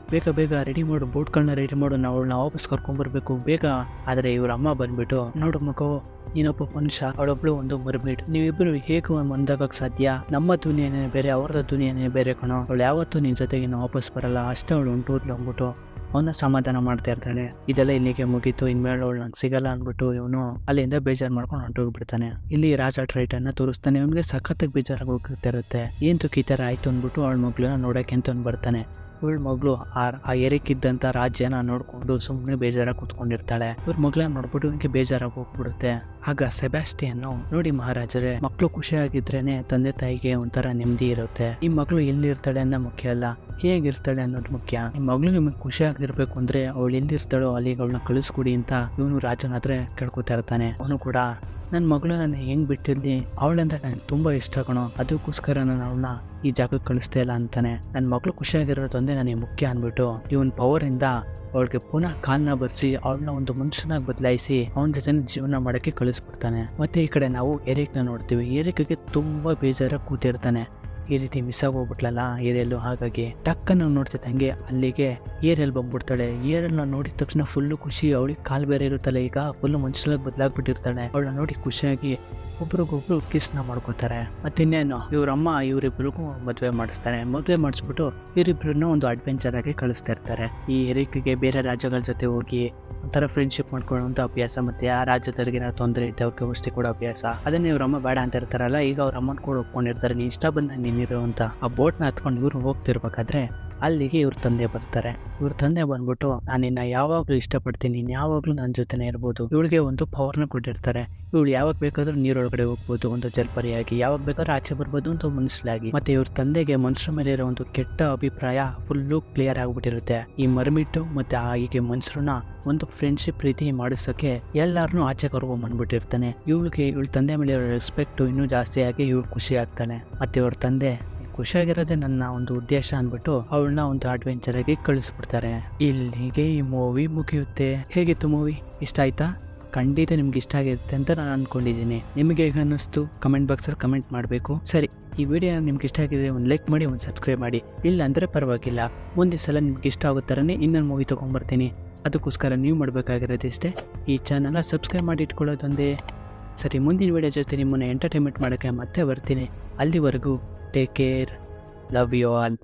ಬೇಗ ರೆಡಿ ಮಾಡು, ಬೋಟ್ಗಳನ್ನ ರೆಡಿ ಮಾಡು, ನಾವು ವಾಪಸ್ ಕರ್ಕೊಂಡ್ಬರ್ಬೇಕು ಬೇಗ. ಆದರೆ ಇವ್ರ ಅಮ್ಮ ಬಂದ್ಬಿಟ್ಟು, ನೋಡು ಮಗು ನೀನೊಬ್ಬ ಮನುಷ್ಯ, ಅವಳೊಬ್ಳು ಒಂದು ಮರ್ಮೇಡ್, ನೀವಿಬ್ಬರು ಹೇಗೆ ಒಂದಾಗಕ್ಕೆ ಸಾಧ್ಯ? ನಮ್ಮ ದುನಿಯಾನೇ ಬೇರೆ, ಅವರ ದುನಿಯಾನೇ ಬೇರೆ ಕಣೋ, ಅವಳು ಯಾವತ್ತೂ ನಿನ್ನ ಜೊತೆಗೆ ವಾಪಸ್ ಬರಲ್ಲ, ಅಷ್ಟೇ ಅವಳು ಹೊಂಟೋದ್ಲು ಅಂದ್ಬಿಟ್ಟು ಅವನ್ನ ಸಮಾಧಾನ ಮಾಡ್ತಾ ಇರ್ತಾಳೆ. ಇದೆಲ್ಲ ಇಲ್ಲಿಗೆ ಮುಗೀತು, ಇನ್ಮೇಲೆ ಅವಳು ನಂಗೆ ಸಿಗಲ್ಲ ಅಂದ್ಬಿಟ್ಟು ಇವನು ಅಲ್ಲಿಂದ ಬೇಜಾರು ಮಾಡ್ಕೊಂಡು ಹೊಂಟೋಗ್ಬಿಡ್ತಾನೆ. ಇಲ್ಲಿ ರಾಜ ಟ್ರೈಟನ್ನ ತೋರಿಸ್ತಾನೆ. ಇವನಿಗೆ ಸಖತ್ತಾಗಿ ಬೇಜಾರಾಗಿ ಹೋಗ್ತಾ ಇರುತ್ತೆ. ಏಂತಕ್ಕೆ ಈ ಥರ ಆಯ್ತು ಅಂದ್ಬಿಟ್ಟು ಅವಳ ಮಗಳನ್ನ ನೋಡೋಕೆ ಅಂತ ಬರ್ತಾನೆ. ಇವಳ ಮಗಳು ಆ ಎರಿಕಿದ್ದಂಥ ರಾಜ್ಯನ ನೋಡ್ಕೊಂಡು ಸುಮ್ಮನೆ ಬೇಜಾರಾಗಿ ಕೂತ್ಕೊಂಡಿರ್ತಾಳೆ. ಇವ್ರ ಮಗಳನ್ನ ನೋಡ್ಬಿಟ್ಟು ಇವನಿಗೆ ಬೇಜಾರಾಗಿ ಹೋಗ್ಬಿಡುತ್ತೆ. ಆಗ ಸೆಬಾಸ್ಟಿಯನ್ನು, ನೋಡಿ ಮಹಾರಾಜರೇ, ಮಕ್ಕಳು ಖುಷಿಯಾಗಿದ್ರೇನೆ ತಂದೆ ತಾಯಿಗೆ ಒಂಥರ ನೆಮ್ಮದಿ ಇರುತ್ತೆ. ಈ ಮಗಳು ಎಲ್ಲಿರ್ತಾಳೆ ಅನ್ನೋ ಮುಖ್ಯ ಅಲ್ಲ, ಹೇಗಿರ್ತಾಳೆ ಅನ್ನೋದು ಮುಖ್ಯ. ಈ ಮಗಳು ನಿಮಗೆ ಖುಷಿಯಾಗಿರ್ಬೇಕು ಅಂದ್ರೆ ಅವಳು ಎಲ್ಲಿರ್ತಾಳೋ ಅಲ್ಲಿಗೆ ಅವಳನ್ನ ಕಳಿಸ್ಕೊಡಿ ಅಂತ ಇವನು ರಾಜನ ಹತ್ರ ಕೇಳ್ಕೊತಾ ಇರ್ತಾನೆ. ಅವನು ಕೂಡ ನನ್ನ ಮಗಳು ನಾನು ಹೆಂಗ್ ಬಿಟ್ಟಿರ್ಲಿ, ಅವಳಂದ್ರೆ ನನಗೆ ತುಂಬಾ ಇಷ್ಟ ಕಣೋ, ಅದಕ್ಕೋಸ್ಕರ ನಾನು ಅವಳನ್ನ ಈ ಜಾಗಕ್ಕೆ ಕಳಿಸ್ತಾ ಇಲ್ಲ ಅಂತಾನೆ. ನನ್ನ ಮಗಳು ಖುಷಿಯಾಗಿರೋದು ಒಂದೇ ನನಗೆ ಮುಖ್ಯ ಅಂದ್ಬಿಟ್ಟು ಇವನ್ ಪವರ್ ಇಂದ ಅವಳಿಗೆ ಪುನಃ ಕಾಲ್ನ ಬರ್ಸಿ ಅವಳನ್ನ ಒಂದು ಮನುಷ್ಯನಾಗಿ ಬದಲಾಯಿಸಿ ಅವನ ಜೊತೆ ಜೀವನ ಮಾಡಕ್ಕೆ ಕಳಿಸ್ಬಿಡ್ತಾನೆ. ಮತ್ತೆ ಈ ಕಡೆ ನಾವು ಎರಿಕ್ನ ನೋಡ್ತೀವಿ. ಎರಿಕ್ಗೆ ತುಂಬಾ ಬೇಜಾರಾಗಿ ಕೂತಿರ್ತಾನೆ. ಈ ರೀತಿ ಮಿಸ್ ಆಗಿ ಹೋಗ್ಬಿಟ್ಲಲ್ಲ ಏರಿಯಲ್ಲು. ಹಾಗಾಗಿ ಟಕ್ಕನ್ನು ನೋಡ್ತಿದ್ದಂಗೆ ಅಲ್ಲಿಗೆ ಏರಿಯಲ್ ಬಂದ್ಬಿಡ್ತಾಳೆ. ಏರಿಯಲ್ನ ನೋಡಿದ ತಕ್ಷಣ ಫುಲ್ಲು ಖುಷಿ. ಅವಳಿಗೆ ಕಾಲ್ ಬೇರೆ ಇರುತ್ತಲ್ಲ, ಈಗ ಫುಲ್ಲು ಮನುಷ್ಯನಾಗಿ ಬದಲಾಗ್ಬಿಟ್ಟಿರ್ತಾಳೆ. ಅವಳನ್ನ ನೋಡಿ ಖುಷಿಯಾಗಿ ಒಬ್ರಿಗೊಬ್ರು ಕಿಸ್ನ ಮಾಡ್ಕೋತಾರೆ. ಮತ್ತೆ ಇನ್ನೇನು ಇವ್ರಮ್ಮ ಇವರಿಬ್ರಿಗೂ ಮದುವೆ ಮಾಡಿಸ್ತಾರೆ. ಮದುವೆ ಮಾಡಿಸ್ಬಿಟ್ಟು ಇವರಿಬ್ರನ್ನ ಒಂದು ಅಡ್ವೆಂಚರ್ ಆಗಿ ಕಳಿಸ್ತಾ ಇರ್ತಾರೆ. ಈ ಎರಿಕ್ಗೆ ಬೇರೆ ರಾಜ್ಯಗಳ ಜೊತೆ ಹೋಗಿ ಒಂಥರ ಫ್ರೆಂಡ್ಶಿಪ್ ಮಾಡ್ಕೊಳ್ಳುವಂಥ ಅಭ್ಯಾಸ, ಮತ್ತೆ ಆ ರಾಜ್ಯದವ್ರಿಗೆ ಏನಾದ್ರು ತೊಂದರೆ ಇದ್ದೆ ಅವ್ರಿಗೆ ಔಷಧಿ ಕೊಡೋ ಅಭ್ಯಾಸ. ಅದನ್ನೇ ಇವ್ರಮ್ಮ ಬೇಡ ಅಂತ ಇರ್ತಾರಲ್ಲ, ಈಗ ಅವ್ರ ಅಮ್ಮನ ಕೂಡ ಒಪ್ಕೊಂಡಿರ್ತಾರೆ, ನೀನು ಇಷ್ಟ ಬಂದ ನೀನಿರು ಅಂತ. ಆ ಬೋಟ್ನ ಹತ್ಕೊಂಡು ಇವ್ರು ಹೋಗ್ತಿರ್ಬೇಕಾದ್ರೆ ಅಲ್ಲಿಗೆ ಇವ್ರ ತಂದೆ ಬರ್ತಾರೆ. ಇವ್ರ ತಂದೆ ಬಂದ್ಬಿಟ್ಟು, ನಾನು ನಿನ್ನ ಯಾವಾಗಲೂ ಇಷ್ಟಪಡ್ತೀನಿ, ನೀನು ಯಾವಾಗಲೂ ನನ್ನ ಜೊತೆನೇ ಇರ್ಬೋದು. ಇವಳಿಗೆ ಒಂದು ಪವರ್ನ ಕೊಟ್ಟಿರ್ತಾರೆ. ಇವಳು ಯಾವಾಗ ಬೇಕಾದ್ರೂ ನೀರೊಳಗಡೆ ಹೋಗ್ಬೋದು, ಒಂದು ಜಲ್ಪರಿಯಾಗಿ, ಯಾವಾಗ ಬೇಕಾದ್ರೂ ಆಚೆ ಬರ್ಬೋದು ಅಂತ ಮನುಷ್ಯಲಾಗಿ. ಮತ್ತೆ ಇವ್ರ ತಂದೆಗೆ ಮನುಷ್ಯರ ಮೇಲೆ ಇರೋ ಒಂದು ಕೆಟ್ಟ ಅಭಿಪ್ರಾಯ ಫುಲ್ಲು ಕ್ಲಿಯರ್ ಆಗ್ಬಿಟ್ಟಿರುತ್ತೆ. ಈ ಮರ್ಮಿಟ್ಟು ಮತ್ತೆ ಹೀಗೆ ಮನುಷ್ಯರನ್ನ ಒಂದು ಫ್ರೆಂಡ್ಶಿಪ್ ರೀತಿ ಮಾಡಿಸೋಕೆ ಎಲ್ಲಾರನ್ನೂ ಆಚೆ ಕರ್ಕೊಂಡ್ಬಂದ್ಬಿಟ್ಟಿರ್ತಾನೆ. ಇವಳ ತಂದೆ ಮೇಲೆ ಇರೋ ರೆಸ್ಪೆಕ್ಟ್ ಇನ್ನೂ ಜಾಸ್ತಿ ಆಗಿ ಇವಳು ಖುಷಿ ಆಗ್ತಾನೆ. ಮತ್ತೆ ಇವ್ರ ತಂದೆ ಖುಷಿಯಾಗಿರೋದೇ ನನ್ನ ಒಂದು ಉದ್ದೇಶ ಅಂದ್ಬಿಟ್ಟು ಅವಳನ್ನ ಒಂದು ಅಡ್ವೆಂಚರ್ ಆಗಿ ಕಳಿಸ್ಬಿಡ್ತಾರೆ. ಇಲ್ಲಿಗೆ ಈ ಮೂವಿ ಮುಗಿಯುತ್ತೆ. ಹೇಗಿತ್ತು ಮೂವಿ? ಇಷ್ಟ ಆಯ್ತಾ? ಖಂಡಿತ ನಿಮ್ಗೆ ಇಷ್ಟ ಆಗಿರುತ್ತೆ ಅಂತ ನಾನು ಅನ್ಕೊಂಡಿದ್ದೀನಿ. ನಿಮಗೆ ಹೇಗೆ ಅನ್ನಿಸ್ತು ಕಮೆಂಟ್ ಬಾಕ್ಸಲ್ಲಿ ಕಮೆಂಟ್ ಮಾಡಬೇಕು. ಸರಿ, ಈ ವಿಡಿಯೋ ನಿಮ್ಗೆ ಇಷ್ಟ ಆಗಿದೆ ಒಂದು ಲೈಕ್ ಮಾಡಿ, ಒಂದು ಸಬ್ಸ್ಕ್ರೈಬ್ ಮಾಡಿ. ಇಲ್ಲ ಅಂದರೆ ಪರವಾಗಿಲ್ಲ, ಮುಂದೆ ಸಲ ನಿಮ್ಗೆ ಇಷ್ಟ ಆಗೋ ಥರನೇ ಇನ್ನೊಂದು ಮೂವಿ ತೊಗೊಂಡ್ಬರ್ತೀನಿ. ಅದಕ್ಕೋಸ್ಕರ ನೀವು ಮಾಡಬೇಕಾಗಿರೋದಿಷ್ಟೇ, ಈ ಚಾನಲ್ನ ಸಬ್ಸ್ಕ್ರೈಬ್ ಮಾಡಿ ಇಟ್ಕೊಳ್ಳೋದೊಂದೇ. ಸರಿ, ಮುಂದಿನ ವಿಡಿಯೋ ಜೊತೆ ನಿಮ್ಮನ್ನು ಎಂಟರ್ಟೈನ್ಮೆಂಟ್ ಮಾಡೋಕ್ಕೆ ಮತ್ತೆ ಬರ್ತೀನಿ. ಅಲ್ಲಿವರೆಗೂ take care, love you all.